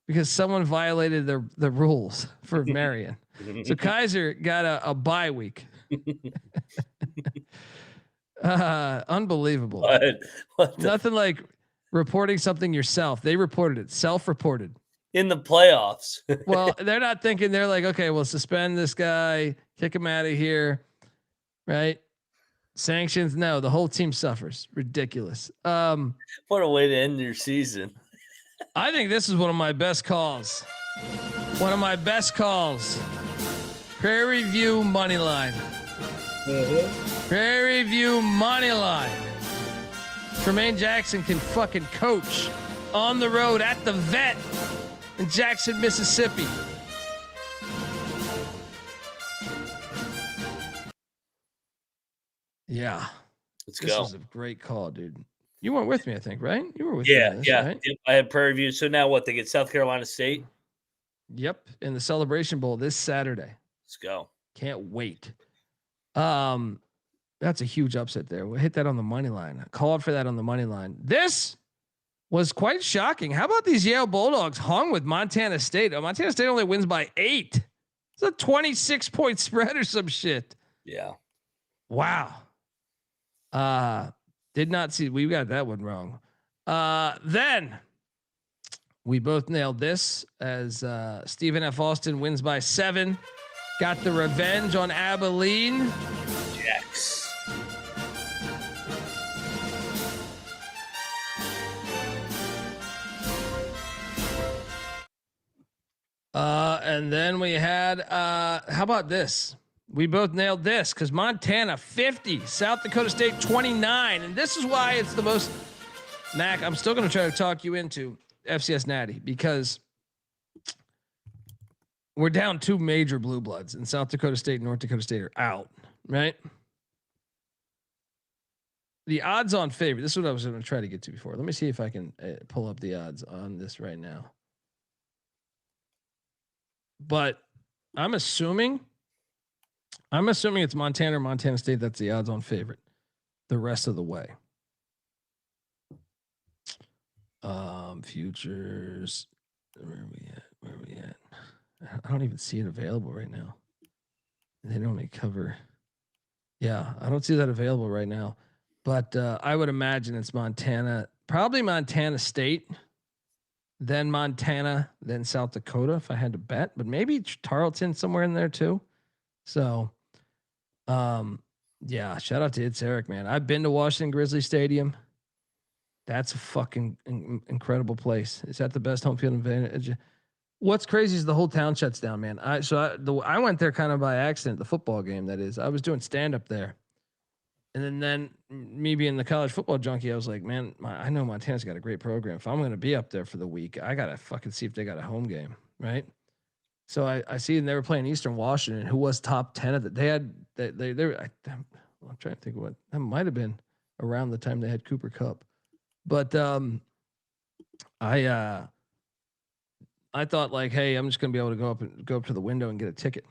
because someone violated the rules for Marion. So Kaiser got a bye week. Unbelievable. What Nothing like reporting something yourself. They reported it, self-reported in the playoffs. Well, they're not thinking. They're like, okay, we'll suspend this guy, kick him out of here, right? Sanctions. No, the whole team suffers. Ridiculous. What a way to end your season. I think this is one of my best calls. One of my best calls. Prairie View money line. Prairie View money line. Tremaine Jackson can fucking coach on the road at the Vet in Jackson, Mississippi. Yeah. Let's this go. This was a great call, dude. You weren't with me, I think, right? You were with me. This, yeah. Right? Yep, I had Prairie View. So now what? They get South Carolina State? Yep. In the Celebration Bowl this Saturday. Let's go. Can't wait. That's a huge upset there. We'll hit that on the money line. I called for that on the money line. This was quite shocking. How about these Yale Bulldogs hung with Montana State? Montana State only wins by 8. It's a 26-point spread or some shit. Yeah. Wow. Did not see. We got that one wrong. Then we both nailed this as Stephen F. Austin wins by 7 got the revenge on Abilene. Jacks. And then we had, how about this? We both nailed this because Montana 50, South Dakota State 29. And this is why it's the most, Mac, I'm still going to try to talk you into FCS Natty because we're down 2 major blue bloods and South Dakota State and North Dakota State are out, right? The odds on favorite, this is what I was going to try to get to before. Let me see if I can pull up the odds on this right now. But I'm assuming it's Montana or Montana State. That's the odds on favorite the rest of the way. Futures. Where are we at? I don't even see it available right now. They don't only cover. Yeah, I don't see that available right now. But I would imagine it's Montana, probably Montana State, then Montana, then South Dakota, if I had to bet, but maybe Tarleton somewhere in there too. So, yeah, shout out to It's Eric, man. I've been to Washington Grizzly Stadium. That's a fucking incredible place. Is that the best home field advantage? What's crazy is the whole town shuts down, man. I went there kind of by accident, the football game, that is. I was doing stand up there. And then me being the college football junkie, I was like, man, I know Montana's got a great program. If I'm going to be up there for the week, I got to fucking see if they got a home game. Right. So I see them, they were playing Eastern Washington, who was top 10 of the, I'm trying to think of what that might've been around the time they had Cooper Kupp. But, I thought like, hey, I'm just going to be able to go up to the window and get a ticket.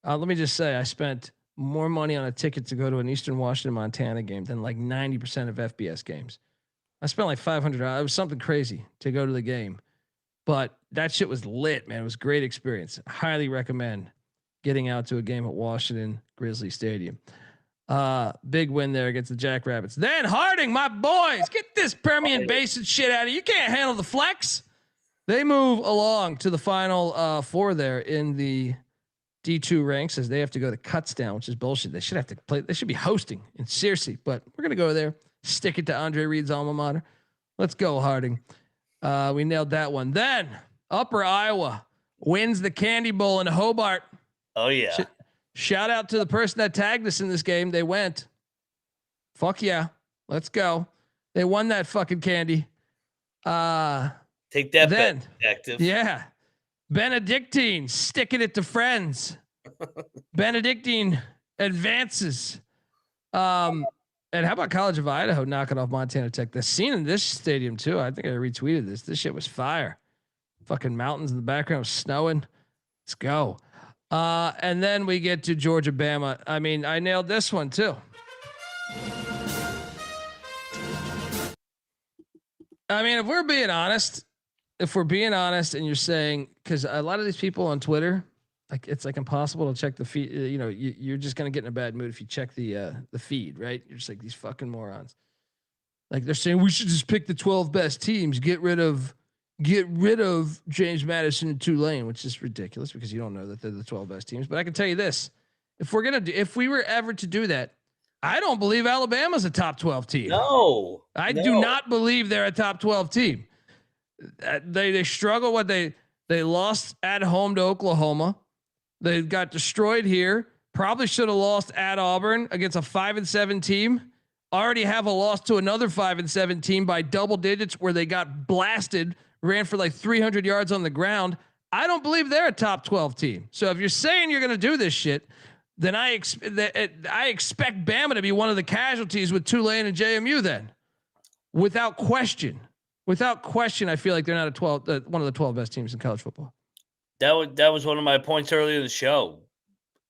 Let me just say, I spent more money on a ticket to go to an Eastern Washington, Montana game than like 90% of FBS games. I spent like $500. It was something crazy to go to the game, but that shit was lit, man. It was a great experience. Highly recommend getting out to a game at Washington Grizzly Stadium. Big win there against the Jackrabbits. Then Harding, my boys, get this Permian Basin shit out of you. You can't handle the flex. They move along to the final 4 there in the D2 ranks as they have to go to Kutztown, which is bullshit. They should have to play. They should be hosting in Searcy, but we're going to go there, stick it to Andre Reed's alma mater. Let's go, Harding. We nailed that one. Then Upper Iowa wins the Candy Bowl in Hobart. Oh yeah. Shout out to the person that tagged us in this game. They went, fuck yeah. Let's go. They won that fucking candy. Take that then, bet, detective. Yeah. Benedictine sticking it to friends. Benedictine advances. And how about College of Idaho knocking off Montana Tech? The scene in this stadium too. I think I retweeted this. This shit was fire. Fucking mountains in the background, was snowing. Let's go. And then we get to Georgia Bama. I mean, I nailed this one too. I mean, if we're being honest, and you're saying, because a lot of these people on Twitter, like it's like impossible to check the feed. You know, you're just gonna get in a bad mood if you check the feed, right? You're just like these fucking morons. Like they're saying we should just pick the 12 best teams, get rid of James Madison and Tulane, which is ridiculous because you don't know that they're the 12 best teams. But I can tell you this: if we were ever to do that, I don't believe Alabama's a top 12 team. No, I do not believe they're a top 12 team. They struggle. What they lost at home to Oklahoma. They got destroyed here. Probably should have lost at Auburn against a 5-7 team. Already have a loss to another 5-7 team by double digits where they got blasted, ran for like 300 yards on the ground. I don't believe they're a top 12 team. So if you're saying you're going to do this shit, then I expect Bama to be one of the casualties with Tulane and JMU then. Without question, I feel like they're not one of the 12 best teams in college football. That was one of my points earlier in the show.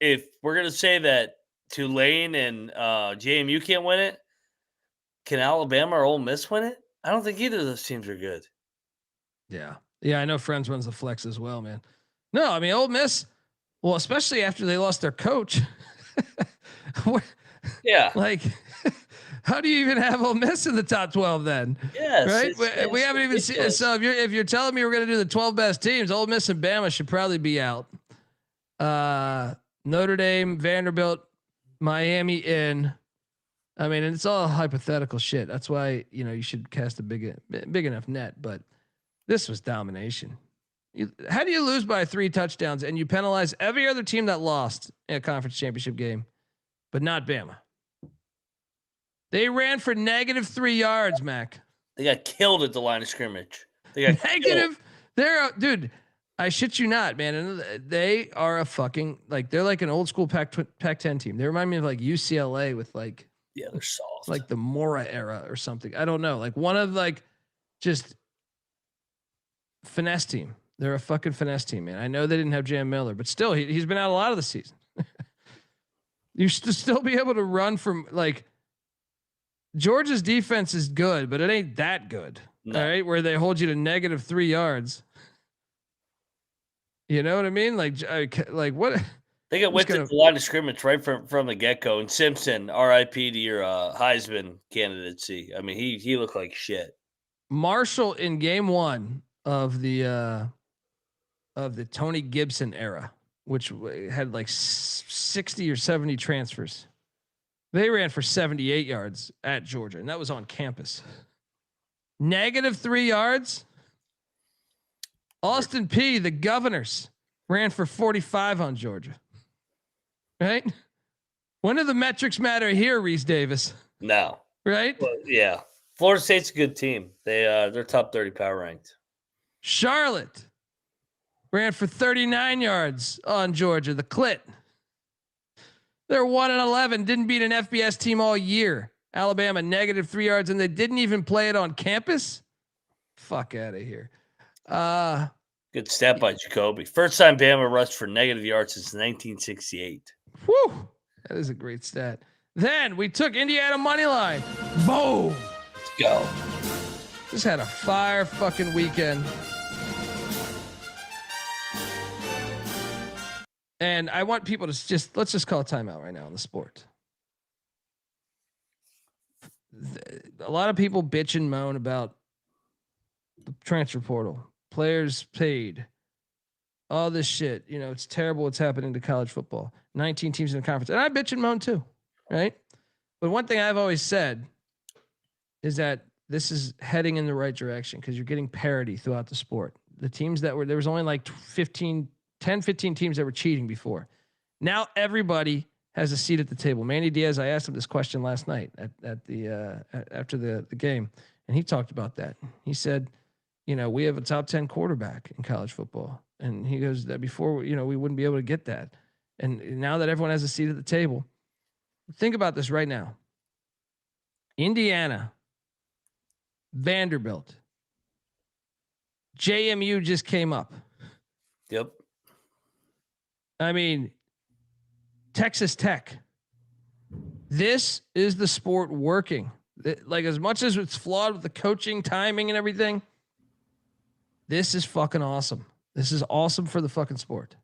If we're gonna say that Tulane and JMU can't win it, can Alabama or Ole Miss win it? I don't think either of those teams are good. Yeah, I know Friends runs the flex as well, man. No, I mean Ole Miss. Well, especially after they lost their coach. Yeah, like. How do you even have Ole Miss in the top 12 then? Yes, right. We haven't even seen. So if you're telling me we're going to do the 12 best teams, Ole Miss and Bama should probably be out. Notre Dame, Vanderbilt, Miami in. I mean, it's all hypothetical shit. That's why, you should cast a big enough net, but this was domination. How do you lose by 3 touchdowns and you penalize every other team that lost in a conference championship game, but not Bama? They ran for -3 yards, Mac. They got killed at the line of scrimmage. They got negative. Dude, I shit you not, man. And they are a fucking, they're like an old school Pac-10 team. They remind me of like UCLA with like, yeah, they're soft. Like the Mora era or something. I don't know. Like one of just finesse team. They're a fucking finesse team, man. I know they didn't have Jam Miller, but still, he's been out a lot of the season. You should still be able to run from Georgia's defense is good, but it ain't that good. No. All right, where they hold you to -3 yards. You know what I mean? Like what? They got went to the line of scrimmage right from the get-go. And Simpson, RIP to your Heisman candidacy. I mean, he looked like shit. Marshall in game 1 of the Tony Gibson era, which had like 60 or 70 transfers. They ran for 78 yards at Georgia, and that was on campus. -3 yards. Austin P, the Governors, ran for 45 on Georgia. Right? When do the metrics matter here, Reese Davis? No. Right? Well, yeah. Florida State's a good team. They're top 30 power ranked. Charlotte ran for 39 yards on Georgia. The Clit. They're 1-11. Didn't beat an FBS team all year. Alabama -3 yards, and they didn't even play it on campus. Fuck out of here. Good stat by Jacoby. First time Bama rushed for negative yards since 1968. Whew. That is a great stat. Then we took Indiana money line. Boom. Let's go. Just had a fire fucking weekend. And I want people to let's just call a timeout right now on the sport. A lot of people bitch and moan about the transfer portal, players paid, all this shit. It's terrible what's happening to college football. 19 teams in the conference. And I bitch and moan too, right? But one thing I've always said is that this is heading in the right direction because you're getting parity throughout the sport. The teams there was only like 10, 15 teams that were cheating before. Now everybody has a seat at the table. Manny Diaz, I asked him this question last night after the game, and he talked about that. He said, we have a top 10 quarterback in college football. And he goes that before, we wouldn't be able to get that. And now that everyone has a seat at the table, think about this right now. Indiana, Vanderbilt, JMU just came up. Yep. I mean, Texas Tech. This is the sport working. Like as much as it's flawed with the coaching, timing, and everything, this is fucking awesome. This is awesome for the fucking sport.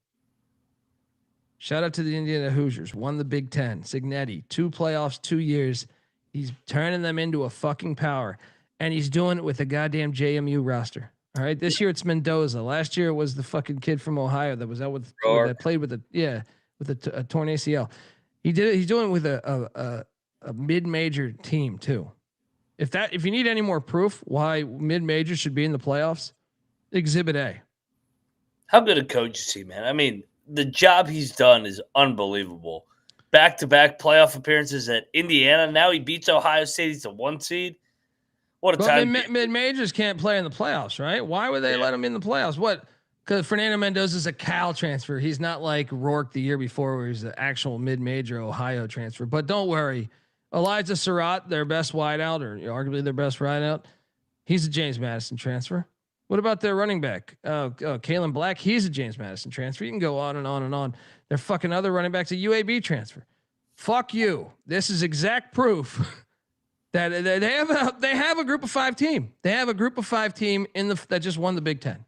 Shout out to the Indiana Hoosiers. Won the Big Ten. Signetti, 2 playoffs, 2 years. He's turning them into a fucking power. And he's doing it with a goddamn JMU roster. All right. This year it's Mendoza. Last year it was the fucking kid from Ohio that was out that played with a torn ACL. He did it. He's doing it with a mid-major team too. If you need any more proof why mid-majors should be in the playoffs, Exhibit A. How good a coach is he, man? I mean, the job he's done is unbelievable. Back-to-back playoff appearances at Indiana. Now he beats Ohio State. He's a 1 seed. What a time. Mid-majors can't play in the playoffs, right? Why would they let him in the playoffs? What? Because Fernando Mendoza is a Cal transfer. He's not like Rourke the year before where he's the actual mid-major Ohio transfer. But don't worry. Elijah Surratt, their best wideout, or arguably their best wideout, he's a James Madison transfer. What about their running back? Kalen Black, he's a James Madison transfer. You can go on and on and on. Their fucking other running back's a UAB transfer. Fuck you. This is exact proof that they have a group of 5 team. They have a group of 5 team that just won the Big Ten.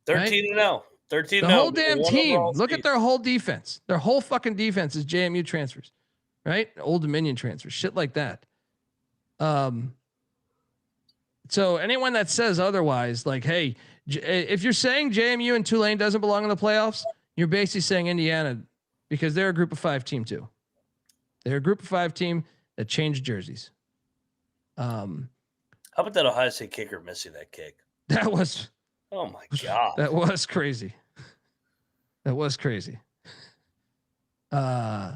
13-0. 13-0. The whole damn team. Look at their whole defense. Their whole fucking defense is JMU transfers, right? Old Dominion transfers, shit like that. So anyone that says otherwise, like, hey, if you're saying JMU and Tulane doesn't belong in the playoffs, you're basically saying Indiana, because they're a group of 5 team too. They're a group of 5 team that changed jerseys. How about that Ohio State kicker missing that kick? That was, oh my God. That was crazy. That was crazy. Yeah.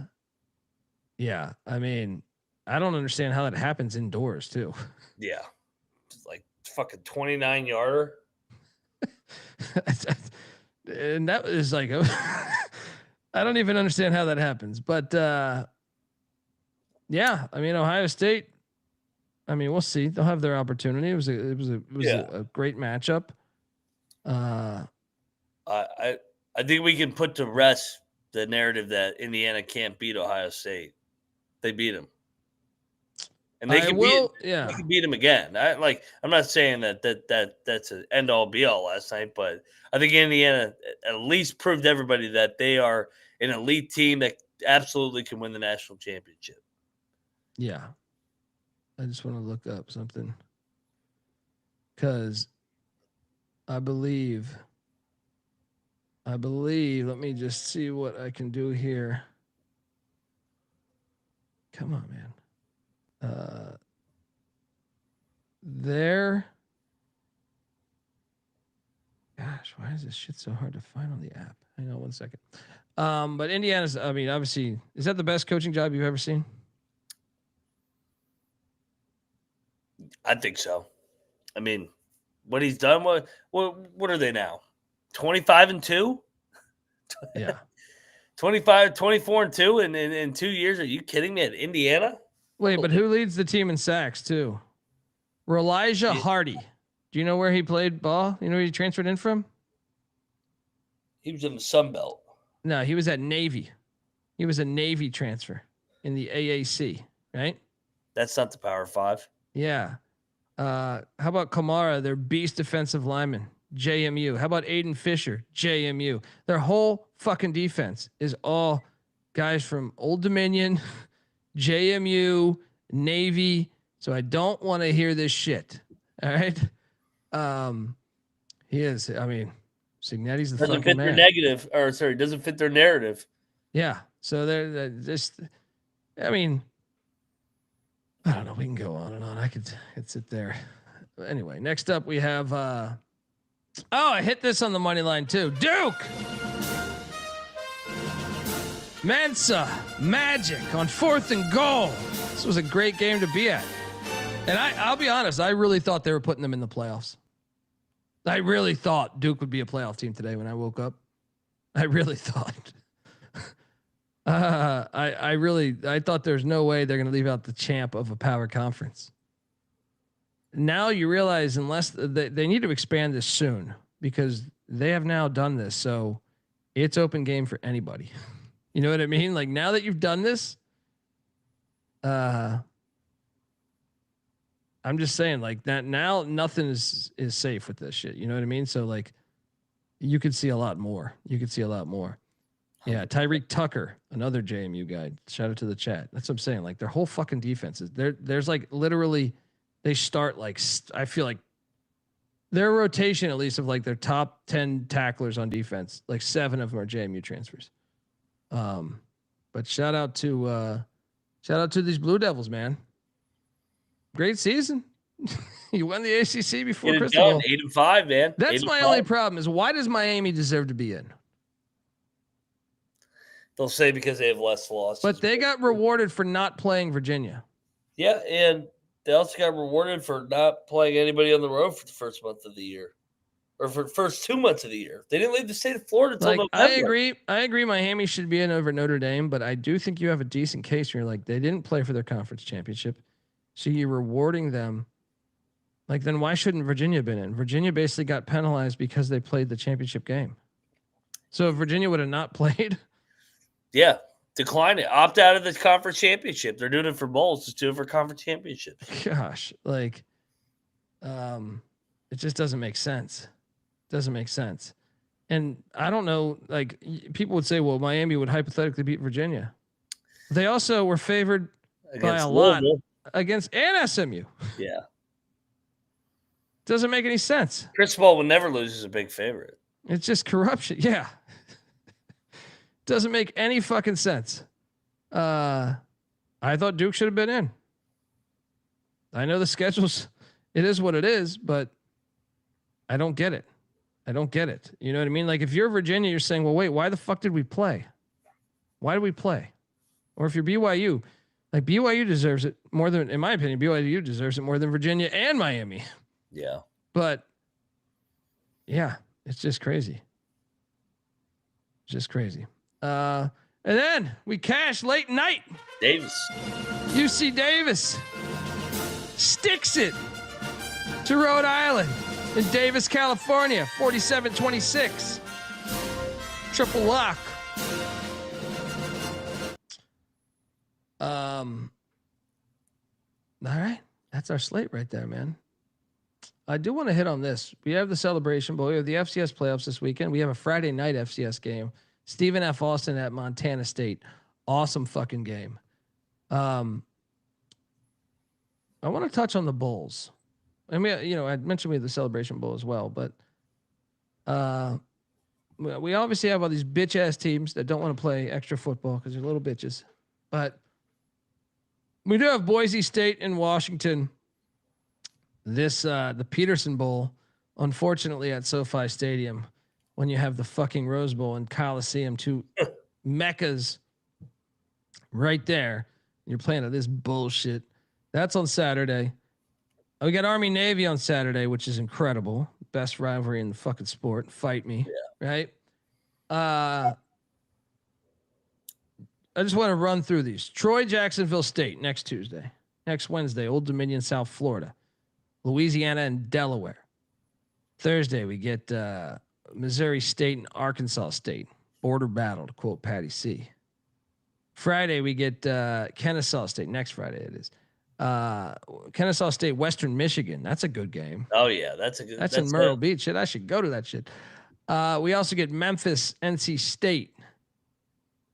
I mean, I don't understand how that happens indoors too. Yeah. It's like fucking 29 yarder. And that is like, I don't even understand how that happens, but, yeah, I mean, Ohio State, I mean, we'll see. They'll have their opportunity. It was a great matchup. I think we can put to rest the narrative that Indiana can't beat Ohio State. They beat them, and they can beat them again. I'm not saying that's an end all be all last night, but I think Indiana at least proved everybody that they are an elite team that absolutely can win the national championship. Yeah. I just want to look up something because I believe, let me just see what I can do here. Come on, man. Gosh, why is this shit so hard to find on the app? Hang on 1 second. But Indiana's, I mean, obviously, is that the best coaching job you've ever seen? I think so. I mean, what he's done, what are they now? 25-2? Yeah. 24-2 in 2 years. Are you kidding me? At Indiana? Wait, but who leads the team in sacks too? Elijah Hardy. Do you know where he played ball? You know where he transferred in from? He was in the Sun Belt. No, he was at Navy. He was a Navy transfer in the AAC, right? That's not the Power 5. Yeah. How about Kamara, their beast defensive lineman, JMU? How about Aiden Fisher, JMU? Their whole fucking defense is all guys from Old Dominion, JMU, Navy. So I don't want to hear this shit. All right. He is. I mean, Signetti's the doesn't fucking fit man. Doesn't fit their narrative. Yeah. So they're just. I mean, I don't know. We can go on and on. I could sit there. Anyway, next up we have. I hit this on the money line too. Duke. Mensa Magic on 4th and goal. This was a great game to be at. And I'll be honest, I really thought they were putting them in the playoffs. I really thought Duke would be a playoff team today when I woke up. I really thought. I thought there's no way they're going to leave out the champ of a power conference. Now you realize unless they need to expand this soon because they have now done this. So it's open game for anybody. You know what I mean? Like now that you've done this, I'm just saying like that now nothing is safe with this shit. You know what I mean? So like you could see a lot more. Yeah. Tyreek Tucker, another JMU guy. Shout out to the chat. That's what I'm saying. Like their whole fucking defenses there's like literally they start like, I feel like their rotation, at least of like their top 10 tacklers on defense, like 7 of them are JMU transfers. But shout out to these Blue Devils, man. Great season. You won the ACC before Cristobal. 8-5, man. That's my only problem is why does Miami deserve to be in? They'll say because they have less losses. But they got rewarded for not playing Virginia. Yeah, and they also got rewarded for not playing anybody on the road for the first month of the year. Or for the first 2 months of the year. They didn't leave the state of Florida until November. I agree Miami should be in over Notre Dame, but I do think you have a decent case where you're like, they didn't play for their conference championship. So you're rewarding them. Like, then why shouldn't Virginia have been in? Virginia basically got penalized because they played the championship game. So if Virginia would have not played. Yeah. Decline it. Opt out of the conference championship. They're doing it for bowls. Just do it for conference championships. Gosh, like, it just doesn't make sense. And I don't know, like people would say, well, Miami would hypothetically beat Virginia. They also were favored by a lot against and SMU. Yeah. Doesn't make any sense. Cristobal will never lose as a big favorite. It's just corruption. Yeah. Doesn't make any fucking sense. I thought Duke should have been in. I know the schedule's, it is what it is, but I don't get it. I don't get it. You know what I mean? Like if you're Virginia, you're saying, well, wait, why the fuck did we play? Why did we play? Or if you're BYU, like BYU deserves it more than, in my opinion, BYU deserves it more than Virginia and Miami. Yeah. But yeah, it's just crazy. Just crazy. And then we cash late night. Davis. UC Davis sticks it to Rhode Island in Davis, California, 47-26. Triple lock. All right. That's our slate right there, man. I do want to hit on this. We have the Celebration Bowl. We have the FCS playoffs this weekend. We have a Friday night FCS game. Stephen F. Austin at Montana State. Awesome fucking game. I want to touch on the bowls. I mean, you know, I mentioned we have the Celebration Bowl as well, but we obviously have all these bitch ass teams that don't want to play extra football because they're little bitches. But we do have Boise State in Washington. This the Peterson Bowl, unfortunately at SoFi Stadium, when you have the fucking Rose Bowl and Coliseum, two meccas right there. You're playing at this bullshit. That's on Saturday. We got Army Navy on Saturday, which is incredible. Best rivalry in the fucking sport. Fight me, right? I just want to run through these. Troy, Jacksonville State next Tuesday. Next Wednesday, Old Dominion, South Florida. Louisiana and Delaware. Thursday, we get Missouri State and Arkansas State. Border battle, to quote Patty C. Friday, we get Kennesaw State. Next Friday it is. Kennesaw State, Western Michigan. That's a good game. Oh, yeah. That's in Myrtle Beach. Shit, I should go to that shit. We also get Memphis, NC State.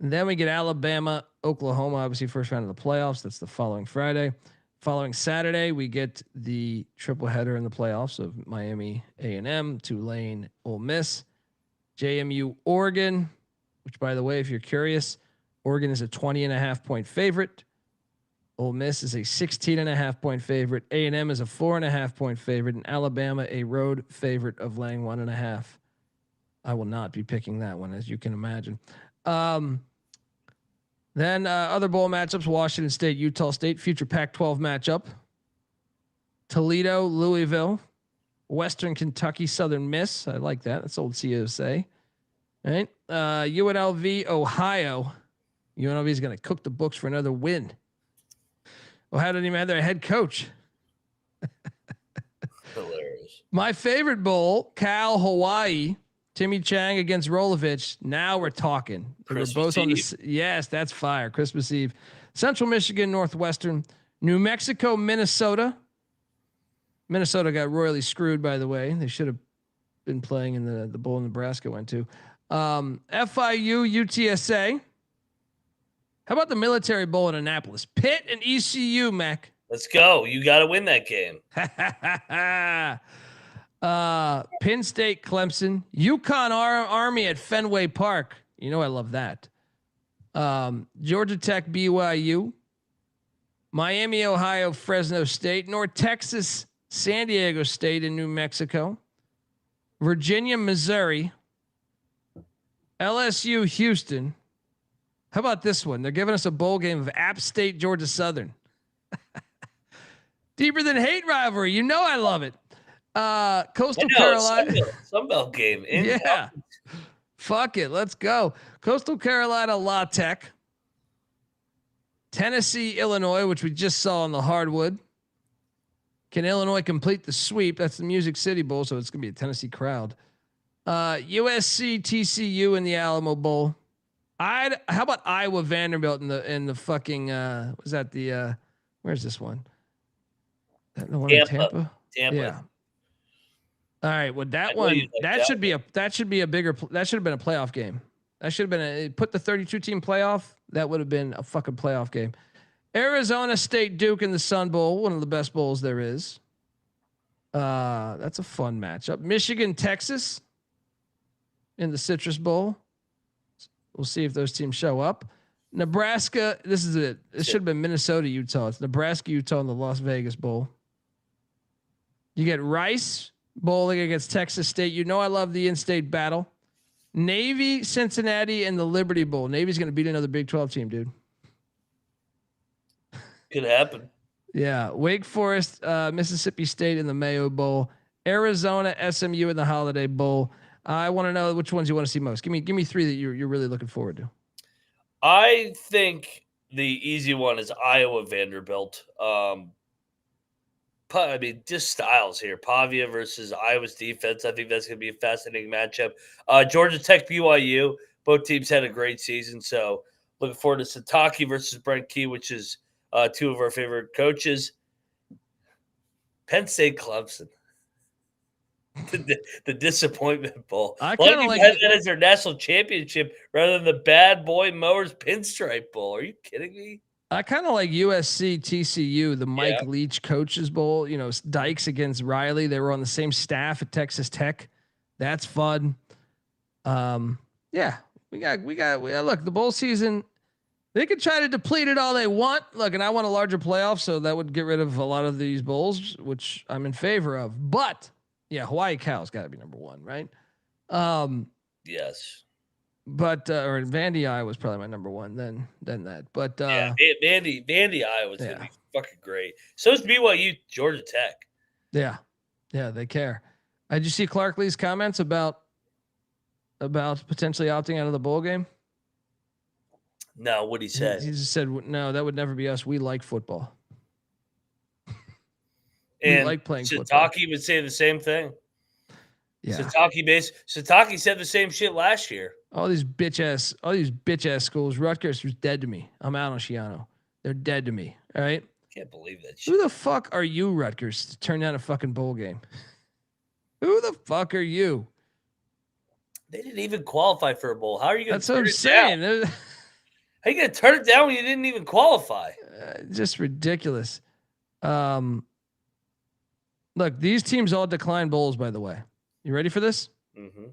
And then we get Alabama, Oklahoma, obviously first round of the playoffs. That's the following Friday. Following Saturday, we get the triple header in the playoffs of Miami, A&M, Tulane, Ole Miss, JMU, Oregon, which, by the way, if you're curious, Oregon is a 20.5 point favorite. Ole Miss is a 16.5 point favorite. A&M is a 4.5 point favorite, and Alabama a road favorite of laying 1.5. I will not be picking that one, as you can imagine. Then other bowl matchups: Washington State, Utah State, future Pac-12 matchup. Toledo, Louisville, Western Kentucky, Southern Miss. I like that. That's old COSA. Right. UNLV, Ohio. UNLV is going to cook the books for another win. Ohio didn't even have their head coach. Hilarious. My favorite bowl, Cal, Hawaii. Timmy Chang against Rolovich. Now we're talking. We're both on the. Yes, that's fire. Christmas Eve. Central Michigan, Northwestern, New Mexico, Minnesota. Minnesota got royally screwed, by the way. They should have been playing in the bowl Nebraska went to. FIU, UTSA. How about the Military Bowl in Annapolis? Pitt and ECU, Mac. Let's go. You got to win that game. Penn State, Clemson, UConn Army at Fenway Park. You know I love that. Georgia Tech, BYU, Miami, Ohio, Fresno State, North Texas, San Diego State in New Mexico, Virginia, Missouri, LSU, Houston. How about this one? They're giving us a bowl game of App State, Georgia Southern. Deeper than hate rivalry. You know I love it. Coastal Carolina. Sunbelt game. Yeah. Fuck it. Let's go. Coastal Carolina, La Tech. Tennessee, Illinois, which we just saw on the hardwood. Can Illinois complete the sweep? That's the Music City Bowl, so it's going to be a Tennessee crowd. USC, TCU in the Alamo Bowl. How about Iowa, Vanderbilt in the fucking was that the where's this one? The one in Tampa? Yeah. All right. Well, that should be a bigger. That should have been a playoff game. That should have been put the 32 team playoff. That would have been a fucking playoff game. Arizona State, Duke in the Sun Bowl, one of the best bowls there is. That's a fun matchup. Michigan, Texas in the Citrus Bowl. We'll see if those teams show up. Nebraska, this is it. This should have been Minnesota, Utah. It's Nebraska, Utah in the Las Vegas Bowl. You get Rice bowling against Texas State. You know I love the in-state battle. Navy, Cincinnati, and the Liberty Bowl. Navy's going to beat another Big 12 team, dude. Could happen. Yeah. Wake Forest, Mississippi State in the Mayo Bowl. Arizona, SMU in the Holiday Bowl. I want to know which ones you want to see most. Give me three that you're really looking forward to. I think the easy one is Iowa Vanderbilt. I mean, just styles here. Pavia versus Iowa's defense. I think that's going to be a fascinating matchup. Georgia Tech, BYU. Both teams had a great season, so looking forward to Sataki versus Brent Key, which is two of our favorite coaches. Penn State, Clemson. The disappointment bowl. I kind of like that as their national championship rather than the Bad Boy Mowers Pinstripe Bowl. Are you kidding me? I kind of like USC TCU, the Mike Leach Coaches Bowl. You know, Dykes against Riley. They were on the same staff at Texas Tech. That's fun. Yeah, we got. Look, the bowl season. They could try to deplete it all they want. Look, and I want a larger playoff, so that would get rid of a lot of these bowls, which I'm in favor of. But yeah, Hawaii Cal's got to be number one, right? Yes. But or Vandy Iowa was probably my number one. Then that. But yeah, Vandy Iowa's gonna be fucking great. So is BYU Georgia Tech. Yeah, they care. Did you see Clark Lee's comments about potentially opting out of the bowl game? No, what he said. He just said, "No, that would never be us. We like football. And we like playing football." Sataki would say the same thing. Yeah. Sataki said the same shit last year. All these bitch ass schools. Rutgers was dead to me. I'm out on Shiano. They're dead to me. All right. Can't believe that shit. Who the fuck are you, Rutgers, to turn down a fucking bowl game? Who the fuck are you? They didn't even qualify for a bowl. How are you going to turn it down? How are you going to turn it down when you didn't even qualify? Just ridiculous. Look, these teams all declined bowls, by the way. You ready for this? Mm-hmm.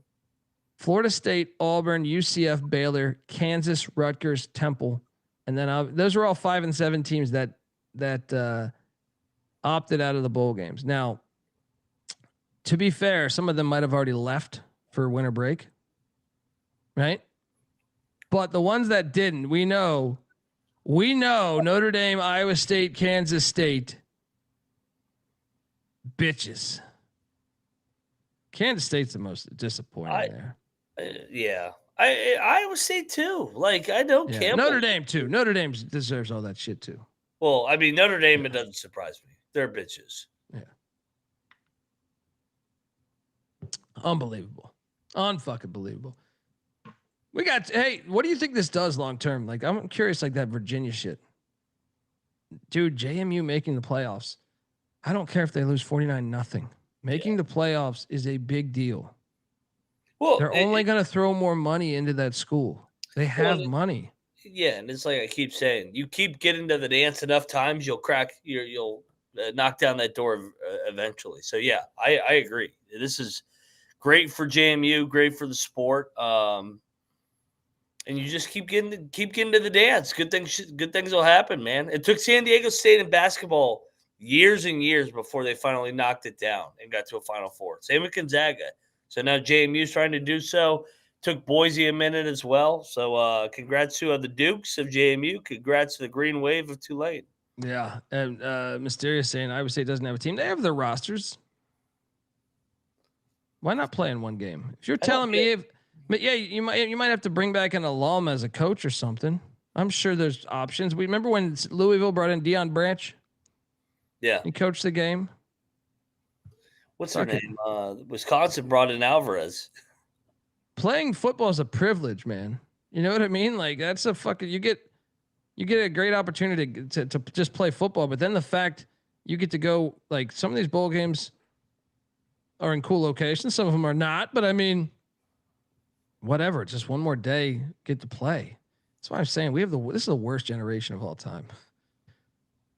Florida State, Auburn, UCF, Baylor, Kansas, Rutgers, Temple, and then those are all 5 and 7 teams that opted out of the bowl games. Now, to be fair, some of them might have already left for winter break, right? But the ones that didn't, we know Notre Dame, Iowa State, Kansas State, bitches. Kansas State's the most disappointing there. Yeah. Iowa State too. Like, I know Campbell. Notre Dame too. Notre Dame deserves all that shit too. Well, I mean, Notre Dame, it doesn't surprise me. They're bitches. Yeah. Unbelievable. Unfucking believable. Hey, what do you think this does long term? Like, I'm curious, like that Virginia shit. Dude, JMU making the playoffs. I don't care if they lose 49-0. Making the playoffs is a big deal. Well, they're only going to throw more money into that school. They have money. Yeah, and it's like I keep saying, you keep getting to the dance enough times, you'll knock down that door eventually. So yeah, I agree. This is great for JMU, great for the sport. And you just keep getting to the dance. Good things will happen, man. It took San Diego State in basketball years and years before they finally knocked it down and got to a Final Four. Same with Gonzaga. So now JMU's trying to do so. Took Boise a minute as well. So congrats to the Dukes of JMU. Congrats to the Green Wave of Tulane. Yeah. And Mysterious saying Iowa State doesn't have a team. They have their rosters. Why not play in one game? If you're telling me you might have to bring back an alum as a coach or something. I'm sure there's options. We remember when Louisville brought in Deion Branch. Yeah. He coached the game. What's her name? Wisconsin brought in Alvarez. Playing football is a privilege, man. You know what I mean? Like that's a fucking you get a great opportunity to just play football, but then the fact you get to go like some of these bowl games are in cool locations, some of them are not, but I mean whatever, it's just one more day get to play. That's why I'm saying this is the worst generation of all time.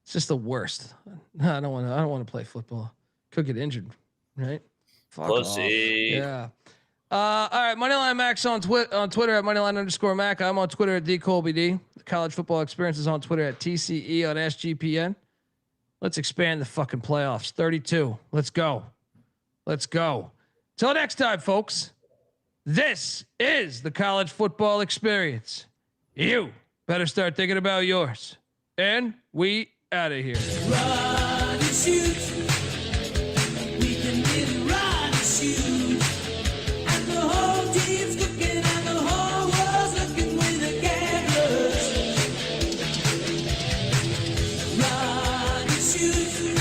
It's just the worst. I don't want to play football. Could get injured, right? Fuck off. Yeah. All right, Moneyline Max on Twitter at Moneyline_Mac. I'm on Twitter at DColbyD. The College Football Experience is on Twitter at TCE on SGPN. Let's expand the fucking playoffs. 32. Let's go. Till next time, folks. This is the College Football Experience. You better start thinking about yours. And we out of here. Run and shoot. We can really run and shoot. And the whole team's looking and the whole world's looking with the cameras. Run and shoot.